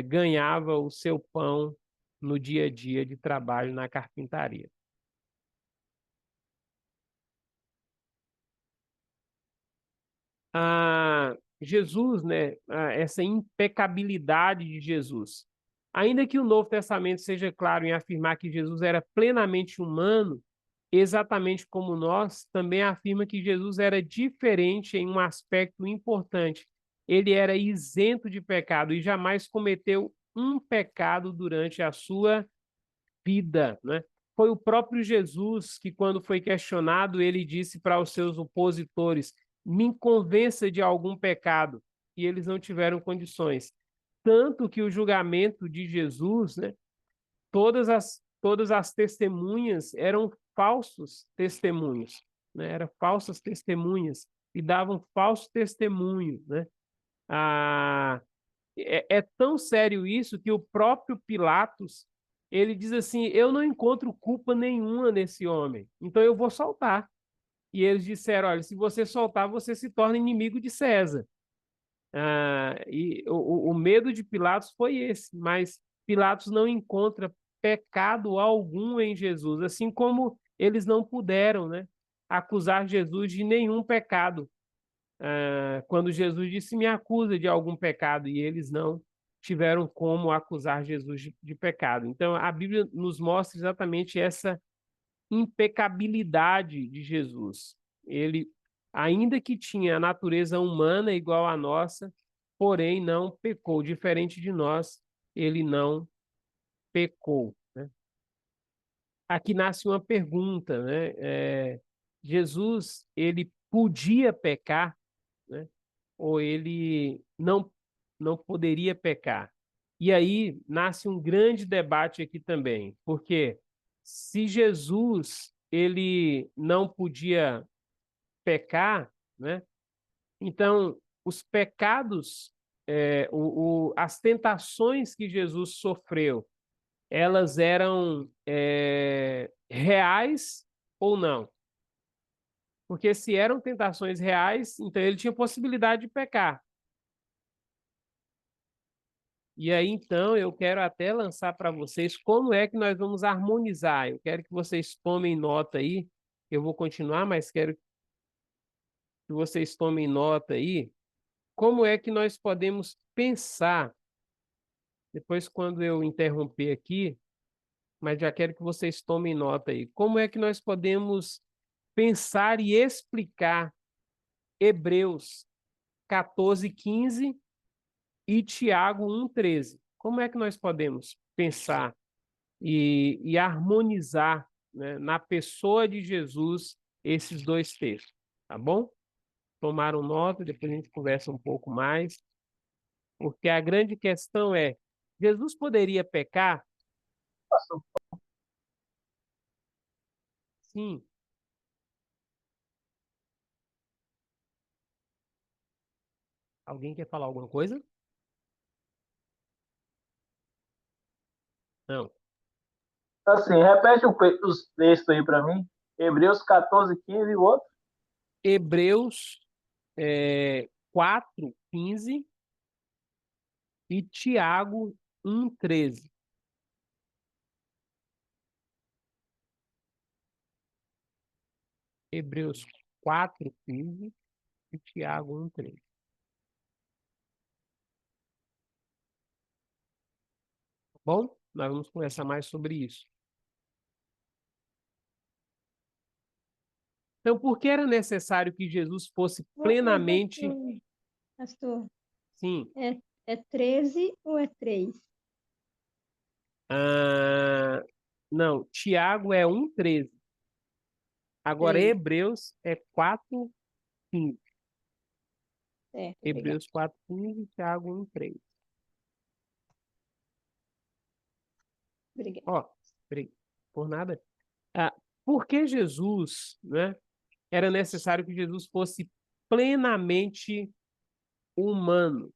ganhava o seu pão no dia a dia de trabalho na carpintaria. Jesus, né, essa impecabilidade de Jesus. Ainda que o Novo Testamento seja claro em afirmar que Jesus era plenamente humano, exatamente como nós, também afirma que Jesus era diferente em um aspecto importante. Ele era isento de pecado e jamais cometeu um pecado durante a sua vida, né? Foi o próprio Jesus que, quando foi questionado, ele disse para os seus opositores: me convença de algum pecado. E eles não tiveram condições. Tanto que o julgamento de Jesus, né, todas as testemunhas eram falsos testemunhos, né? Eram falsas testemunhas e davam falso testemunho, né? Ah, é tão sério isso que o próprio Pilatos, ele diz assim: eu não encontro culpa nenhuma nesse homem, então eu vou soltar. E eles disseram: olha, se você soltar, você se torna inimigo de César. E o medo de Pilatos foi esse, mas Pilatos não encontra pecado algum em Jesus, assim como eles não puderam, né, acusar Jesus de nenhum pecado. Quando Jesus disse: me acusa de algum pecado, e eles não tiveram como acusar Jesus de pecado. Então, a Bíblia nos mostra exatamente essa impecabilidade de Jesus. Ele, ainda que tinha a natureza humana igual à nossa, porém não pecou. Diferente de nós, ele não pecou, né? Aqui nasce uma pergunta, né? Jesus, ele podia pecar, né? Ou ele não poderia pecar? E aí nasce um grande debate aqui também, porque se Jesus ele não podia pecar, né? Então os pecados, as tentações que Jesus sofreu, elas eram reais ou não? Porque se eram tentações reais, então ele tinha possibilidade de pecar. E aí, então, eu quero até lançar para vocês como é que nós vamos harmonizar. Eu quero que vocês tomem nota aí. Eu vou continuar, mas quero que vocês tomem nota aí. Como é que nós podemos pensar, depois quando eu interromper aqui, mas já quero que vocês tomem nota aí. Como é que nós podemos pensar e explicar Hebreus 14:15 e Tiago 1:13? Como é que nós podemos pensar e harmonizar, né, na pessoa de Jesus esses dois textos, tá bom? tomaram nota, depois a gente conversa um pouco mais, porque a grande questão é, Jesus poderia pecar? Sim. Alguém quer falar alguma coisa? Não. Assim, repete os textos aí para mim. Hebreus 14, 15 e o outro. Hebreus 4, 15 e Tiago 1, 13. Hebreus 4, 15 e Tiago 1, 13. Bom, nós vamos conversar mais sobre isso. Então, por que era necessário que Jesus fosse plenamente... Pastor, Sim. é 13 ou é 3? Não, Tiago é 1, 13. Agora, 3. Hebreus é 4, 15. Certo, obrigada. Hebreus 4, 15 e Tiago 1, 13. Obrigada. Ó, por nada. Por que Jesus, né? Era necessário que Jesus fosse plenamente humano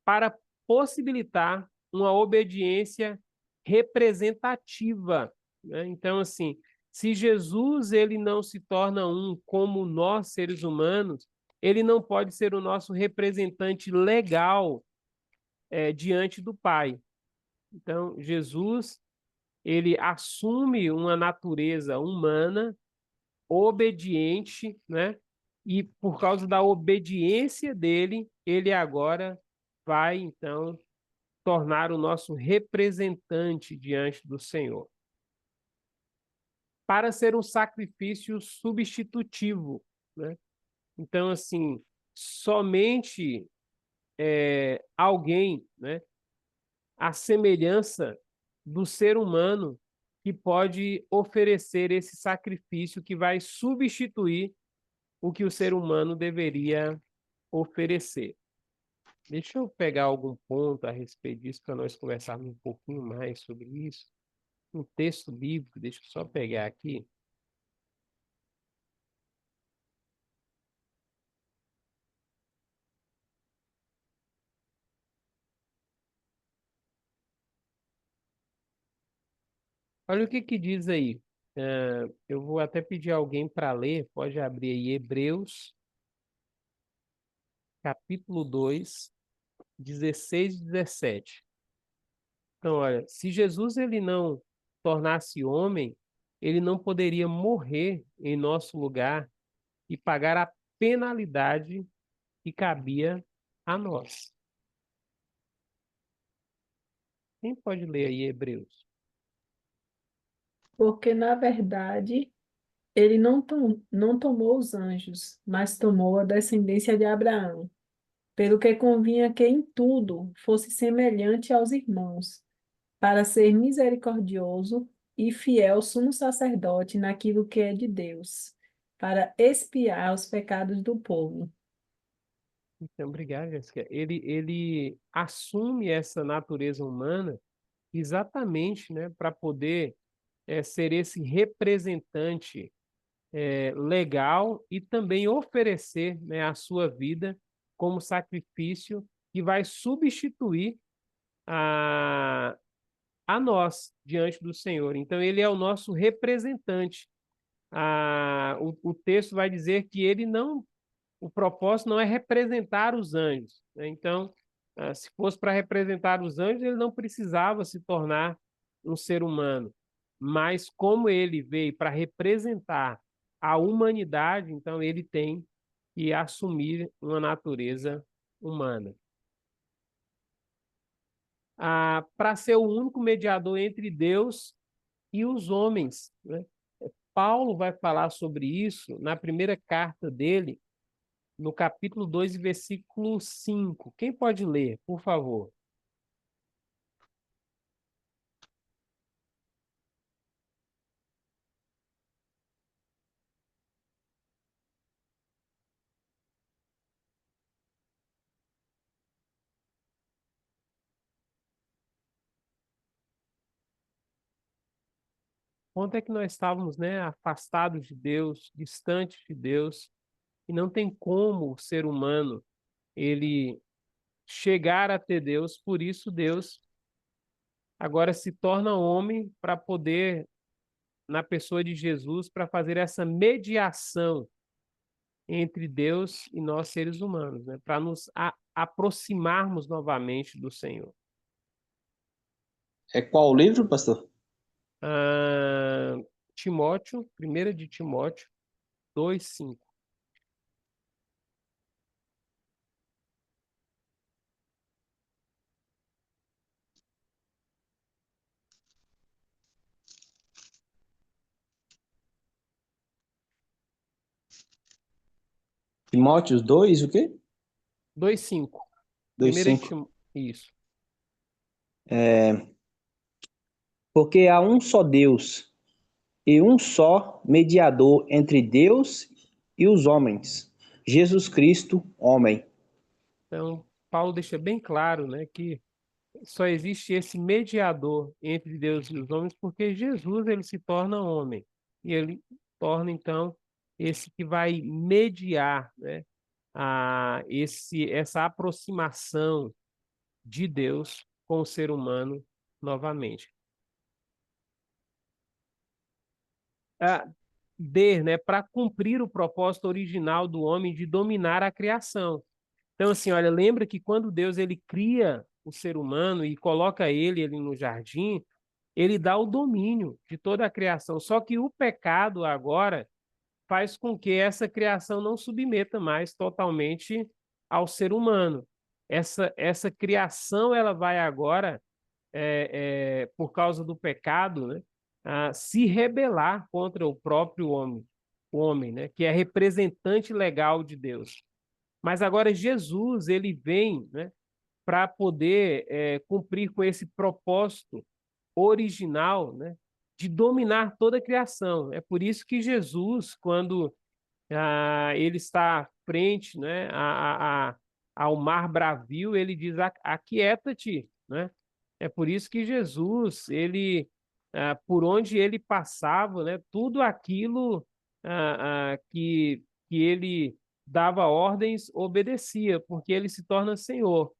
para possibilitar uma obediência representativa, né? Então, assim, se Jesus ele não se torna um como nós, seres humanos, ele não pode ser o nosso representante legal diante do Pai. Então, Jesus ele assume uma natureza humana obediente, né? E por causa da obediência dele, ele agora vai, então, tornar o nosso representante diante do Senhor. Para ser um sacrifício substitutivo, né? Então, assim, somente alguém, né, à semelhança do ser humano, que pode oferecer esse sacrifício que vai substituir o que o ser humano deveria oferecer. Deixa eu pegar algum ponto a respeito disso para nós conversarmos um pouquinho mais sobre isso. Um texto bíblico, deixa eu só pegar aqui. Olha o que que diz aí. Eu vou até pedir alguém para ler, pode abrir aí Hebreus, capítulo 2, 16 e 17. Então, olha, se Jesus ele não tornasse homem, ele não poderia morrer em nosso lugar e pagar a penalidade que cabia a nós. Quem pode ler aí Hebreus? Porque, na verdade, ele não tomou os anjos, mas tomou a descendência de Abraão, pelo que convinha que em tudo fosse semelhante aos irmãos, para ser misericordioso e fiel sumo sacerdote naquilo que é de Deus, para expiar os pecados do povo. Então, obrigado, Jéssica. Ele assume essa natureza humana exatamente, né, para poder ser esse representante legal e também oferecer, né, a sua vida como sacrifício que vai substituir a, a nós diante do Senhor. Então, ele é o nosso representante. O texto vai dizer que ele não, o propósito não é representar os anjos, né? Então, se fosse para representar os anjos, ele não precisava se tornar um ser humano. Mas como ele veio para representar a humanidade, então ele tem que assumir uma natureza humana. Para ser o único mediador entre Deus e os homens, né? Paulo vai falar sobre isso na primeira carta dele, no capítulo 2, versículo 5. Quem pode ler, por favor? ponto é que nós estávamos, né, afastados de Deus, distantes de Deus, e não tem como o ser humano ele chegar a ter Deus, por isso Deus agora se torna homem para poder, na pessoa de Jesus, para fazer essa mediação entre Deus e nós seres humanos, né? Para nos aproximarmos novamente do Senhor. É qual o livro, pastor? Timóteo, 1 de Timóteo 2:5. Timóteos 2, o quê? 2:5. 2:5. Isso. Porque há um só Deus e um só mediador entre Deus e os homens, Jesus Cristo, homem. Então, Paulo deixa bem claro, né, que só existe esse mediador entre Deus e os homens porque Jesus ele se torna homem. E ele torna, então, esse que vai mediar, né, essa aproximação de Deus com o ser humano novamente. Né, para cumprir o propósito original do homem de dominar a criação. Então, assim, olha, lembra que quando Deus ele cria o ser humano e coloca ele no jardim, ele dá o domínio de toda a criação. Só que o pecado agora faz com que essa criação não submeta mais totalmente ao ser humano. Essa criação ela vai agora, por causa do pecado, né, se rebelar contra o próprio homem, né, que é representante legal de Deus. Mas agora Jesus ele vem, né, para poder cumprir com esse propósito original, né, de dominar toda a criação. É por isso que Jesus, quando ele está à frente, né, ao mar bravio, ele diz: aquieta-te, né? É por isso que Jesus, ele, por onde ele passava, né, tudo aquilo que ele dava ordens, obedecia, porque ele se torna Senhor.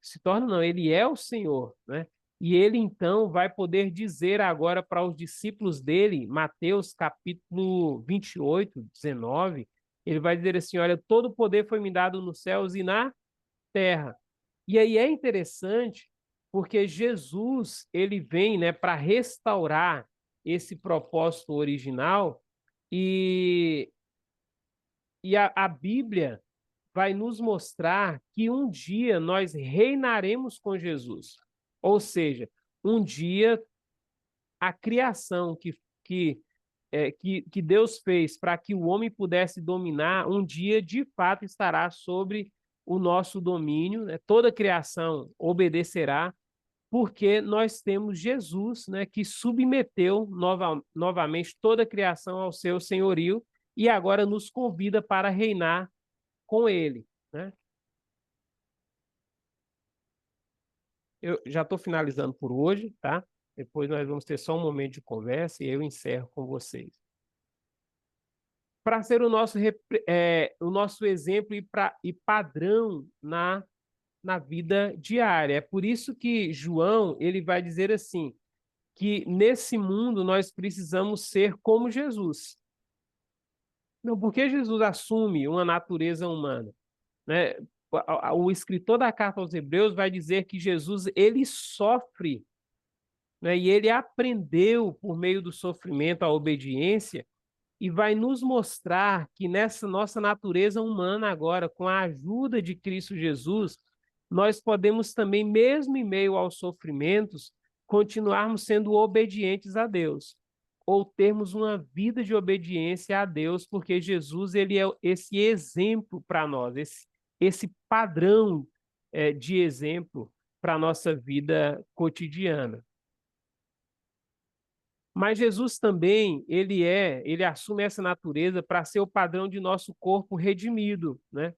Se torna, não, ele é o Senhor, né? E ele, então, vai poder dizer agora para os discípulos dele, Mateus capítulo 28, 19, ele vai dizer assim, olha, todo o poder foi me dado nos céus e na terra. E aí é interessante, porque Jesus, ele vem, né, para restaurar esse propósito original e a Bíblia vai nos mostrar que um dia nós reinaremos com Jesus. Ou seja, um dia a criação que Deus fez para que o homem pudesse dominar, um dia de fato estará sobre o nosso domínio, né? Toda a criação obedecerá, porque nós temos Jesus, né, que submeteu novamente toda a criação ao seu senhorio e agora nos convida para reinar com ele, né? Eu já estou finalizando por hoje, tá? Depois nós vamos ter só um momento de conversa e eu encerro com vocês. Para ser o nosso exemplo e padrão na vida diária. É por isso que João ele vai dizer assim, que nesse mundo nós precisamos ser como Jesus. Não, porque Jesus assume uma natureza humana, né? O escritor da carta aos Hebreus vai dizer que Jesus ele sofre, né? E ele aprendeu por meio do sofrimento a obediência e vai nos mostrar que nessa nossa natureza humana agora, com a ajuda de Cristo Jesus, nós podemos também, mesmo em meio aos sofrimentos, continuarmos sendo obedientes a Deus, ou termos uma vida de obediência a Deus, porque Jesus ele é esse exemplo para nós, esse padrão de exemplo para a nossa vida cotidiana. Mas Jesus também, ele assume essa natureza para ser o padrão de nosso corpo redimido, né?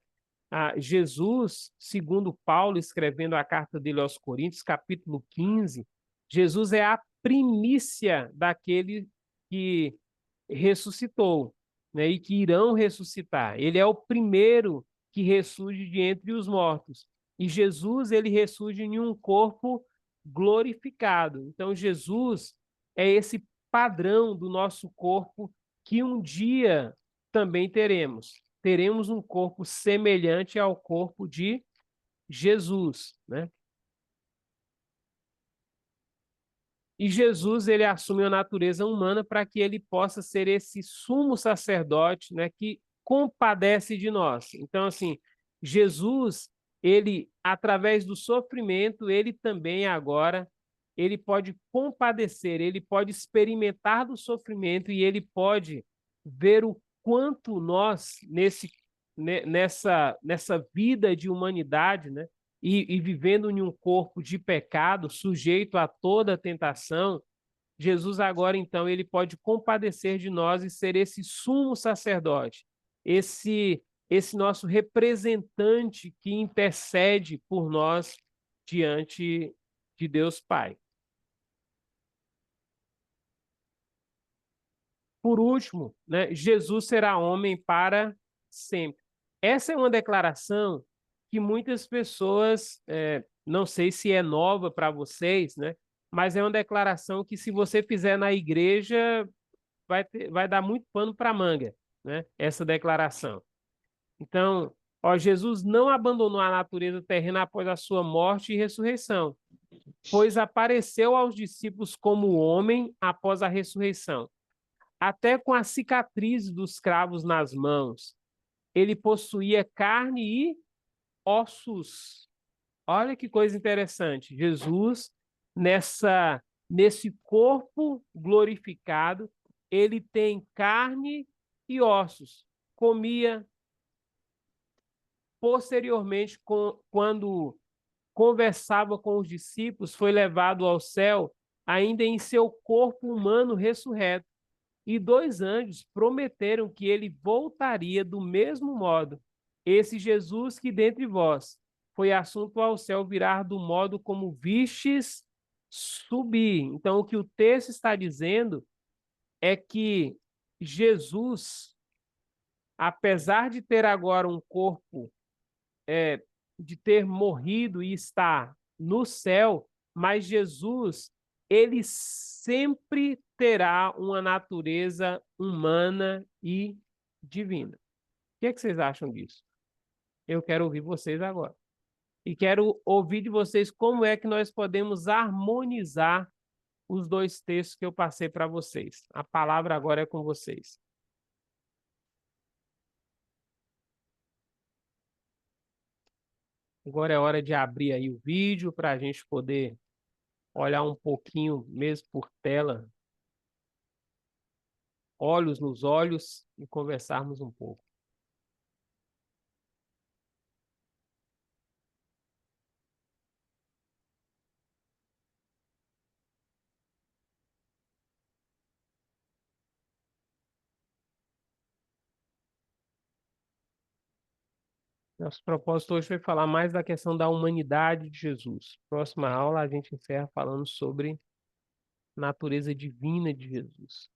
Jesus, segundo Paulo, escrevendo a carta dele aos Coríntios, capítulo 15, Jesus é a primícia daquele que ressuscitou, né, e que irão ressuscitar. Ele é o primeiro que ressurge de entre os mortos. E Jesus, ele ressurge em um corpo glorificado. Então, Jesus é esse padrão do nosso corpo que um dia também teremos. Teremos um corpo semelhante ao corpo de Jesus, né? E Jesus, ele assume a natureza humana para que ele possa ser esse sumo sacerdote, né, que compadece de nós. Então, assim, Jesus, ele, através do sofrimento, ele também agora, ele pode compadecer, ele pode experimentar do sofrimento e ele pode ver o quanto nós, nessa vida de humanidade, né, e vivendo em um corpo de pecado, sujeito a toda tentação, Jesus agora, então, ele pode compadecer de nós e ser esse sumo sacerdote, esse nosso representante que intercede por nós diante de Deus Pai. Por último, né, Jesus será homem para sempre. Essa é uma declaração que muitas pessoas, não sei se é nova para vocês, né, mas é uma declaração que, se você fizer na igreja, vai dar muito pano para manga, né, essa declaração. Então, ó, Jesus não abandonou a natureza terrena após a sua morte e ressurreição, pois apareceu aos discípulos como homem após a ressurreição. Até com a cicatriz dos cravos nas mãos, ele possuía carne e ossos. Olha que coisa interessante. Jesus, nesse corpo glorificado, ele tem carne e ossos. Comia. Posteriormente, quando conversava com os discípulos, foi levado ao céu, ainda em seu corpo humano ressurreto. E 2 anjos prometeram que ele voltaria do mesmo modo. Esse Jesus que dentre vós foi assunto ao céu virá do modo como vistes subir. Então, o que o texto está dizendo é que Jesus, apesar de ter agora um corpo, de ter morrido e estar no céu, mas Jesus, ele sempre terá uma natureza humana e divina. O que é que vocês acham disso? Eu quero ouvir vocês agora. E quero ouvir de vocês como é que nós podemos harmonizar os 2 textos que eu passei para vocês. A palavra agora é com vocês. Agora é hora de abrir aí o vídeo para a gente poder olhar um pouquinho, mesmo por tela, olhos nos olhos, e conversarmos um pouco. Nosso propósito hoje foi falar mais da questão da humanidade de Jesus. Próxima aula a gente encerra falando sobre natureza divina de Jesus.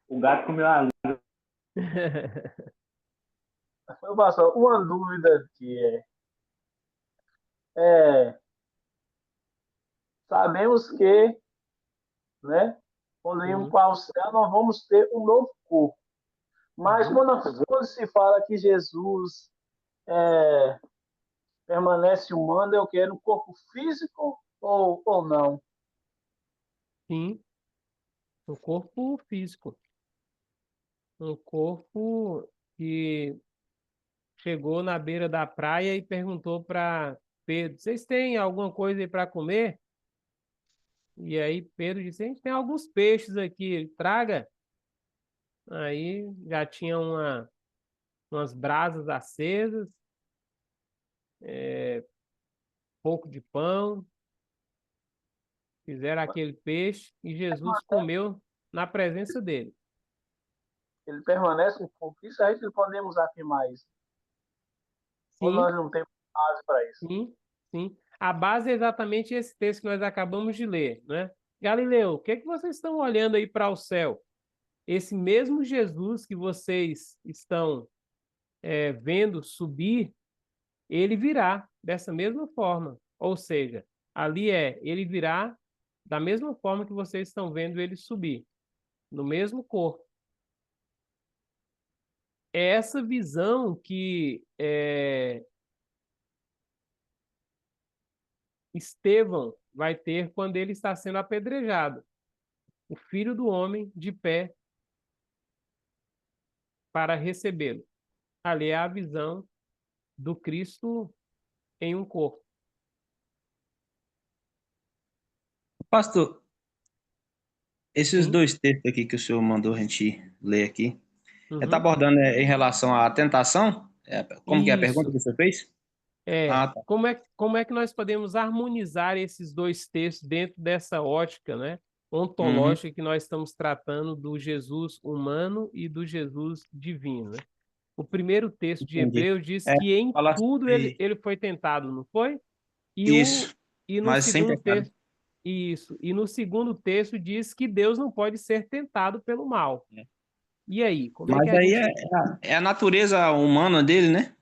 O gato comeu a língua. Meu pastor, uma dúvida que é, sabemos que, né, quando irmos Sim. para o céu, nós vamos ter um novo corpo. Mas Uhum. quando se fala que Jesus é, permanece humano, eu quero um corpo físico ou não? Sim, um corpo físico. Um corpo que chegou na beira da praia e perguntou para Pedro: Vocês têm alguma coisa aí para comer? E aí Pedro disse: A gente tem alguns peixes aqui, traga. Aí já tinha umas brasas acesas, pouco de pão, fizeram aquele peixe e Jesus comeu na presença dele. Ele permanece um corpo físico, a gente não podemos afirmar isso. Ou Sim, nós não temos base para isso? sim, sim. A base é exatamente esse texto que nós acabamos de ler, né? Galileu, o que que vocês estão olhando aí para o céu? Esse mesmo Jesus que vocês estão vendo subir, ele virá dessa mesma forma. Ou seja, ali ele virá da mesma forma que vocês estão vendo ele subir, no mesmo corpo. É essa visão que Estevão vai ter quando ele está sendo apedrejado. O Filho do Homem de pé para recebê-lo. Ali é a visão do Cristo em um corpo. Pastor, esses Sim. dois textos aqui que o senhor mandou a gente ler aqui, está Uhum. abordando em relação à tentação? Como que é a pergunta Isso. que o senhor fez? Ah, tá. Como é que nós podemos harmonizar esses dois textos dentro dessa ótica, né, Uhum, ontológica que nós estamos tratando do Jesus humano e do Jesus divino, né? O primeiro texto de entendi. Hebreus diz É, que em falar tudo ele, sobre ele foi tentado, não foi? E, isso, e no mas sem segundo pecado. texto, isso. E no segundo texto diz que Deus não pode ser tentado pelo mal. E aí, como é que Mas a aí gente. é a natureza humana dele, né?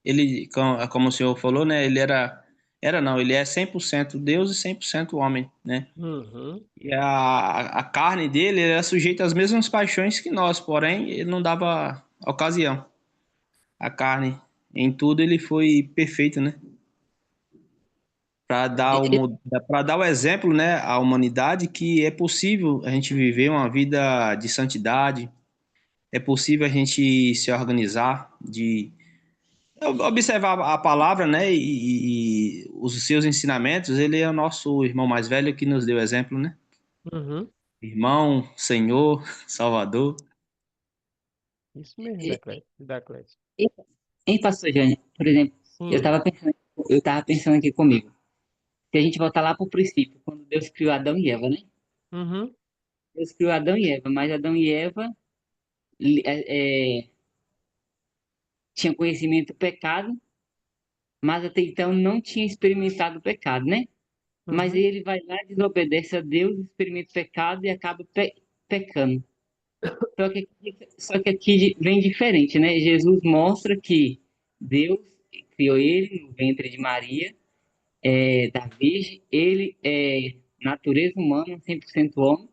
Ele, como o senhor falou, né? Ele é 100% Deus e 100% homem, né? Uhum, E a carne dele era sujeita às mesmas paixões que nós, porém, ele não dava ocasião. A carne, em tudo, ele foi perfeito, né? Para para dar o exemplo, né, à humanidade que é possível a gente viver uma vida de santidade, é possível a gente se organizar, de observar a palavra, né, e os seus ensinamentos. Ele é o nosso irmão mais velho que nos deu exemplo, né? uhum. Irmão, Senhor, Salvador. Isso mesmo, E, Daclésio. e, Hein, pastor Jânio, por exemplo, Sim. eu tava pensando aqui comigo. Se a gente voltar lá pro princípio, quando Deus criou Adão e Eva, né? Uhum, Deus criou Adão e Eva, mas Adão e Eva tinham conhecimento do pecado, mas até então não tinha experimentado o pecado, né? Mas aí uhum. ele vai lá, desobedece a Deus, experimenta o pecado e acaba pecando. Só que aqui vem diferente, né? Jesus mostra que Deus criou ele no ventre de Maria, da Virgem, ele é natureza humana, 100% homem,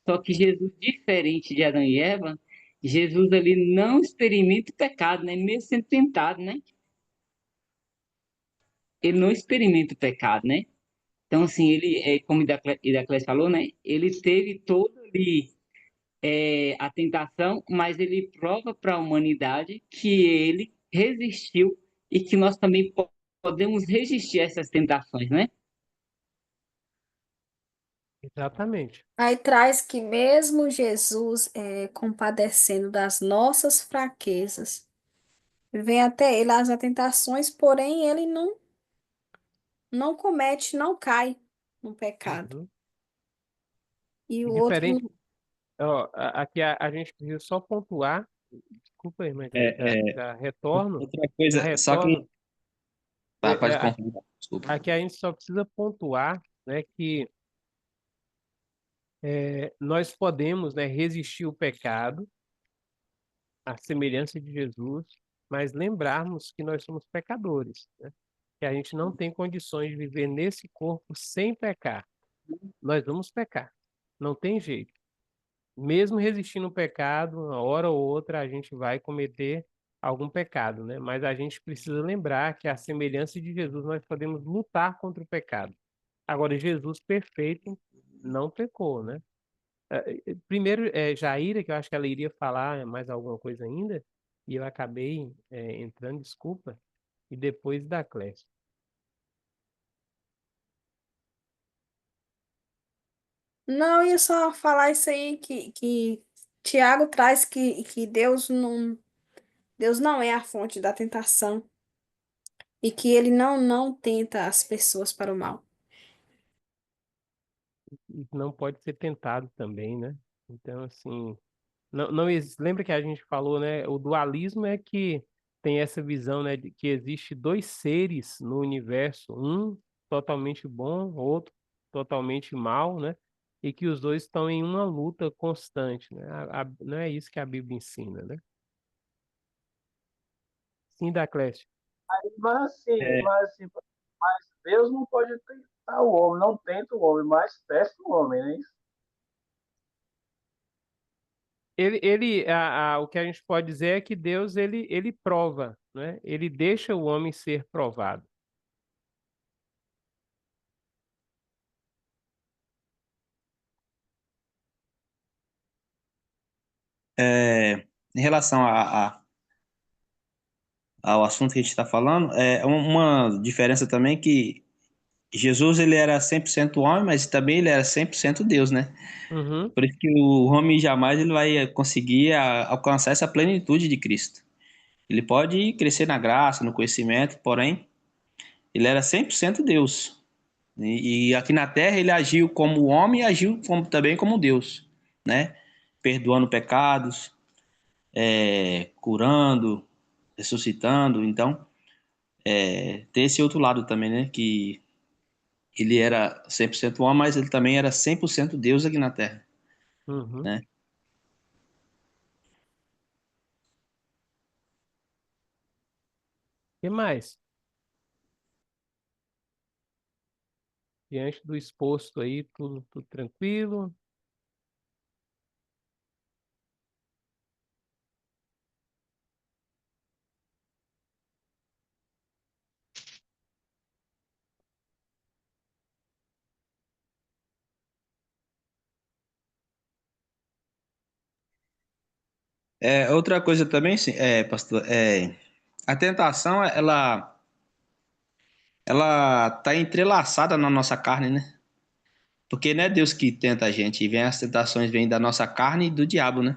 só que Jesus, diferente de Adão e Eva, Jesus ali não experimenta o pecado, né? Mesmo sendo tentado, né? Ele não experimenta o pecado, né? Então, assim, ele, como Idacles falou, né? Ele teve todo ali a tentação, mas ele prova para a humanidade que ele resistiu e que nós também podemos resistir a essas tentações, né? Exatamente. Aí traz que mesmo Jesus compadecendo das nossas fraquezas, vem até ele as tentações, porém ele não comete, não cai no pecado. Uhum. E E o outro, diferente, ó, aqui a gente precisa só pontuar, desculpa, irmã, que eu É, é, já retorno, outra já coisa, só que... retorno. Tá, É, pode é, concluir, desculpa. aqui a gente só precisa pontuar, né, que nós podemos, né, resistir o pecado, à semelhança de Jesus, mas lembrarmos que nós somos pecadores, né? Que a gente não tem condições de viver nesse corpo sem pecar. Nós vamos pecar, não tem jeito. Mesmo resistindo ao pecado, uma hora ou outra a gente vai cometer algum pecado, né? Mas a gente precisa lembrar que, à semelhança de Jesus, nós podemos lutar contra o pecado. Agora, Jesus perfeito não pecou, né? Primeiro, Jaira, que eu acho que ela iria falar mais alguma coisa ainda, e eu acabei entrando, desculpa, e depois da Clécia. Não, eu ia só falar isso aí que Tiago traz que Deus não é a fonte da tentação e que ele não tenta as pessoas para o mal. E não pode ser tentado também, né? Então, assim, lembra que a gente falou, né? O dualismo é que tem essa visão, né, de que existe dois seres no universo, um totalmente bom, outro totalmente mal, né? E que os dois estão em uma luta constante, né? Não é isso que a Bíblia ensina, né? Sim, Daclésio. Mas assim, mas Deus não pode tentar o homem, não tenta o homem, mas testa o homem, né? O que a gente pode dizer é que Deus ele prova, né? Ele deixa o homem ser provado. Em relação ao assunto que a gente está falando, é uma diferença também que Jesus ele era 100% homem, mas também ele era 100% Deus, né? Uhum, Por isso que o homem jamais ele vai conseguir alcançar essa plenitude de Cristo. Ele pode crescer na graça, no conhecimento, porém, ele era 100% Deus. E aqui na Terra ele agiu como homem e agiu também como Deus, né? Perdoando pecados, curando, ressuscitando. Então, tem esse outro lado também, né? Que ele era 100% homem, mas ele também era 100% Deus aqui na Terra, uhum. né? O que mais? Diante do exposto aí, tudo tranquilo? Outra coisa também, sim, pastor, a tentação, ela tá entrelaçada na nossa carne, né? Porque não é Deus que tenta a gente, as tentações vêm da nossa carne e do diabo, né?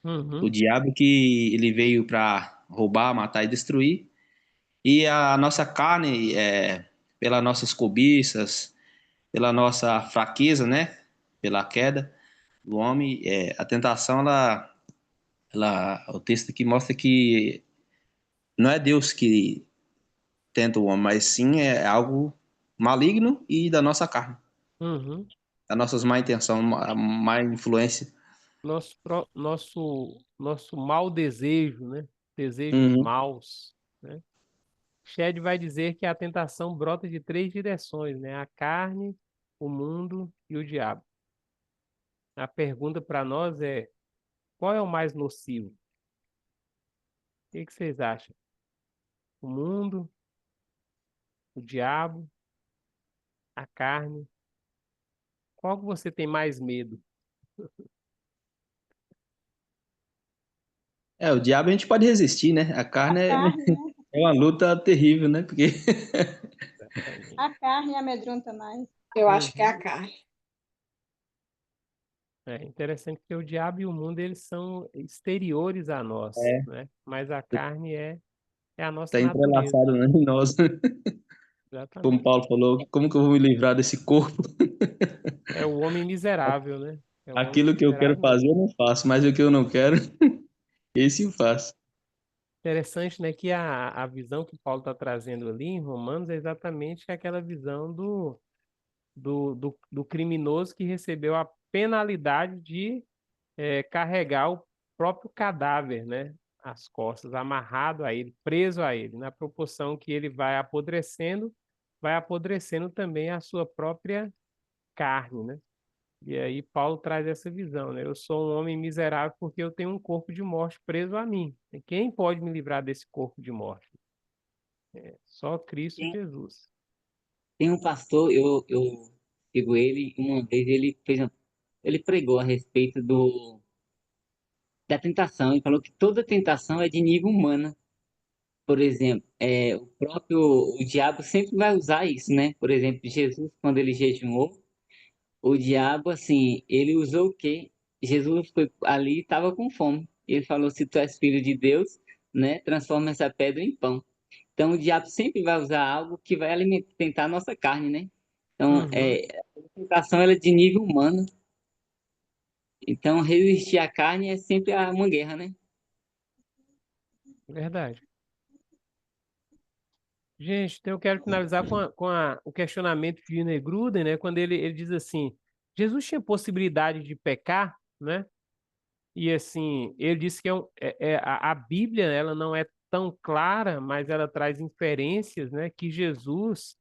O Uhum, diabo que ele veio para roubar, matar e destruir, e a nossa carne, pelas nossas cobiças, pela nossa fraqueza, né? Pela queda do homem, a tentação, o texto aqui mostra que não é Deus que tenta o homem, mas sim é algo maligno e da nossa carne, uhum. das nossas má intenção, má influência. Nosso mau desejo, né? Desejos Uhum. maus, né? Shed vai dizer que a tentação brota de três direções, né? A carne, o mundo e o diabo. A pergunta para nós é: qual é o mais nocivo? O que vocês acham? O mundo, o diabo, a carne? Qual que você tem mais medo? O diabo a gente pode resistir, né? A A carne carne, né? é uma luta terrível, né? Porque A carne amedronta mais. Eu acho que é Uhum. a carne. É interessante que o diabo e o mundo eles são exteriores a nós, né? Mas a carne é a nossa tá natureza, entrelaçado, né, em nós. Como exatamente. Paulo falou, como que eu vou me livrar desse corpo? É o homem miserável, né? É o homem Aquilo que eu quero miserável fazer mesmo. eu não faço, mas o que eu não quero, esse eu faço. Interessante, né, que a visão que Paulo está trazendo ali em Romanos é exatamente aquela visão do criminoso que recebeu penalidade de carregar o próprio cadáver, né? As costas, amarrado a ele, preso a ele, na proporção que ele vai apodrecendo também a sua própria carne, né? E aí Paulo traz essa visão, né? Eu sou um homem miserável porque eu tenho um corpo de morte preso a mim. E quem pode me livrar desse corpo de morte? Só Cristo Tem, Jesus. tem um pastor, eu sigo ele, uma vez ele pregou a respeito da tentação e falou que toda tentação é de nível humano. Por exemplo, o diabo sempre vai usar isso, né? Por exemplo, Jesus, quando ele jejuou, o diabo, assim, ele usou o quê? Jesus foi ali e estava com fome. Ele falou: se tu és filho de Deus, né, transforma essa pedra em pão. Então, o diabo sempre vai usar algo que vai alimentar a nossa carne, né? Então, Uhum, a tentação ela é de nível humano. Então, resistir à carne é sempre uma guerra, né? verdade. Gente, então eu quero finalizar o questionamento de Gina Gruden, né? Quando ele diz assim, Jesus tinha possibilidade de pecar, né? E assim, ele disse que a Bíblia, ela não é tão clara, mas ela traz inferências, né? Que Jesus,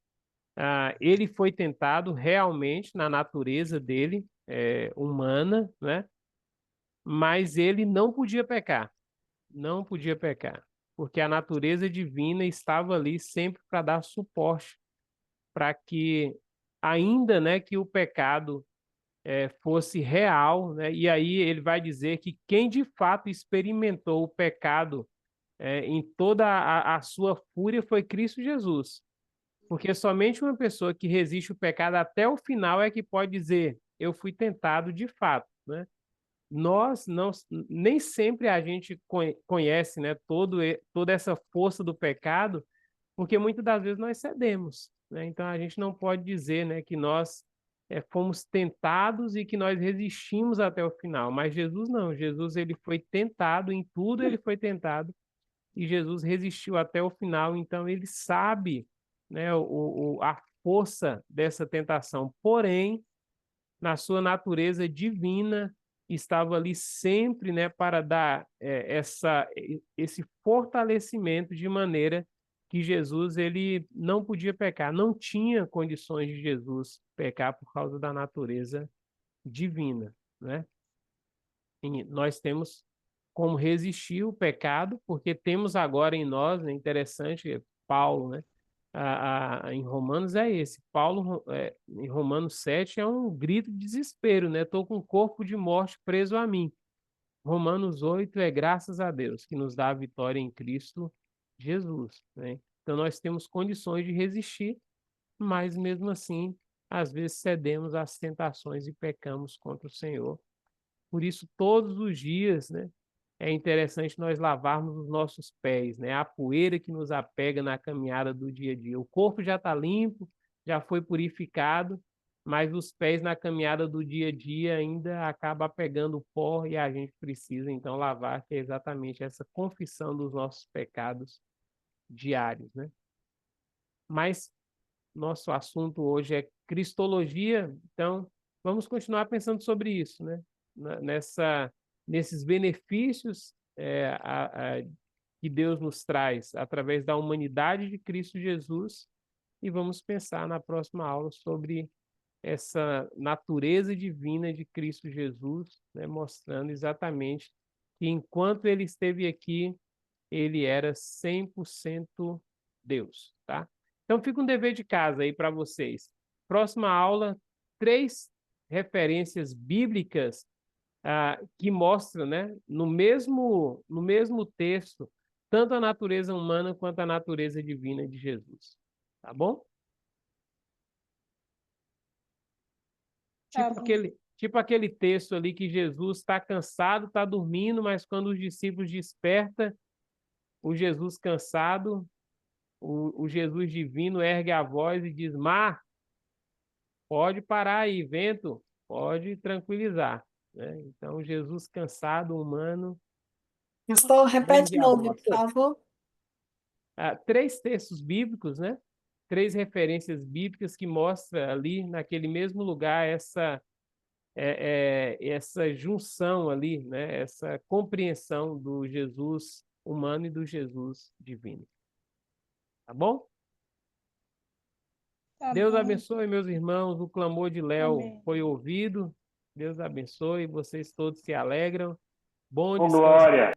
ele foi tentado realmente na natureza dele, humana, né? Mas ele não podia pecar, não podia pecar, porque a natureza divina estava ali sempre para dar suporte para que ainda, né, que o pecado fosse real, né? E aí ele vai dizer que quem de fato experimentou o pecado em toda a sua fúria foi Cristo Jesus, porque somente uma pessoa que resiste o pecado até o final é que pode dizer eu fui tentado de fato, né? Nós não, nem sempre a gente conhece, né, toda essa força do pecado, porque muitas das vezes nós cedemos, né? Então a gente não pode dizer, né, que nós fomos tentados e que nós resistimos até o final, mas Jesus não. Jesus ele foi tentado em tudo, ele foi tentado e Jesus resistiu até o final. Então ele sabe, né, a força dessa tentação. Porém, na sua natureza divina, estava ali sempre, né, para dar esse fortalecimento de maneira que Jesus ele não podia pecar, não tinha condições de Jesus pecar por causa da natureza divina, né? E nós temos como resistir o pecado, porque temos agora em nós, é interessante, Paulo, né? Em Romanos é esse. Paulo, em Romanos 7, é um grito de desespero, né? Estou com um corpo de morte preso a mim. Romanos 8 é graças a Deus que nos dá a vitória em Cristo Jesus, né? Então nós temos condições de resistir, mas mesmo assim, às vezes cedemos às tentações e pecamos contra o Senhor. Por isso, todos os dias, né, é interessante nós lavarmos os nossos pés, né? A poeira que nos apega na caminhada do dia a dia. O corpo já está limpo, já foi purificado, mas os pés na caminhada do dia a dia ainda acaba pegando pó e a gente precisa então lavar, que é exatamente essa confissão dos nossos pecados diários, né? Mas nosso assunto hoje é cristologia, então vamos continuar pensando sobre isso, né? Nesses benefícios que Deus nos traz através da humanidade de Cristo Jesus, e vamos pensar na próxima aula sobre essa natureza divina de Cristo Jesus, né? Mostrando exatamente que enquanto ele esteve aqui, ele era 100% Deus, tá? Então fica um dever de casa aí para vocês. Próxima aula, 3 referências bíblicas que mostram, né, no mesmo texto, tanto a natureza humana quanto a natureza divina de Jesus. Tá bom? Tá Tipo bom. aquele, tipo aquele texto ali que Jesus está cansado, está dormindo, mas quando os discípulos despertam, o Jesus cansado, o Jesus divino ergue a voz e diz: Mar, pode parar aí, vento, pode tranquilizar, né? Então, Jesus cansado, humano, Pastor, repete ergue de a novo, voz. por favor. 3 textos bíblicos, né? 3 referências bíblicas que mostram ali, naquele mesmo lugar, essa junção ali, né? Essa compreensão do Jesus humano e do Jesus divino. Tá bom? Tá Deus bom. abençoe, meus irmãos. O clamor de Léo Amém. foi ouvido. Deus abençoe. Vocês todos se alegram. Bom Ô, descanso. glória.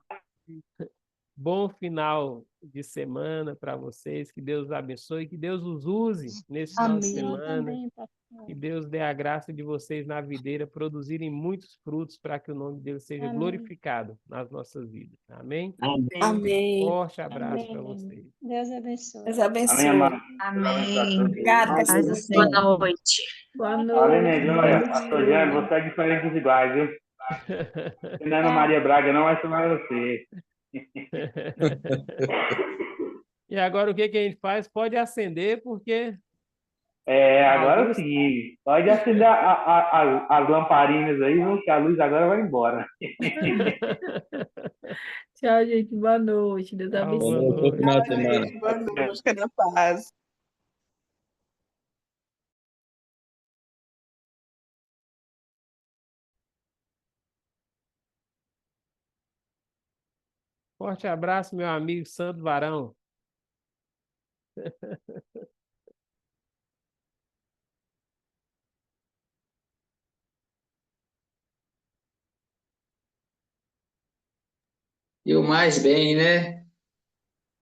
Bom final de semana para vocês. Que Deus abençoe. Que Deus os use nesse final de Amém. Senhor semana. também, pastor. Que Deus dê a graça de vocês na videira produzirem muitos frutos para que o nome dele seja Amém. glorificado nas nossas vidas. Amém? Amém. Amém. Forte abraço para Amém. vocês. Deus abençoe. Deus Amém, abençoe. amado. Amém. Obrigada, Paz pastor. do Senhor. Boa noite. Boa Amém, minha noite, glória. Deus Pastor Jean, abençoe. você é diferente dos iguais, viu? Você não é Ana Tá. Maria Braga, não, vai chamar você. E agora o que que a gente faz? Pode acender, porque a Agora luz sim. Pode acender as lamparinas aí, viu? Que a luz agora vai embora. Tchau, gente. Boa noite. Deus Tchau, boa abençoe. noite. Boa noite. Boa noite. Fica na paz. Forte abraço, meu amigo Santo Varão. E o mais bem, né?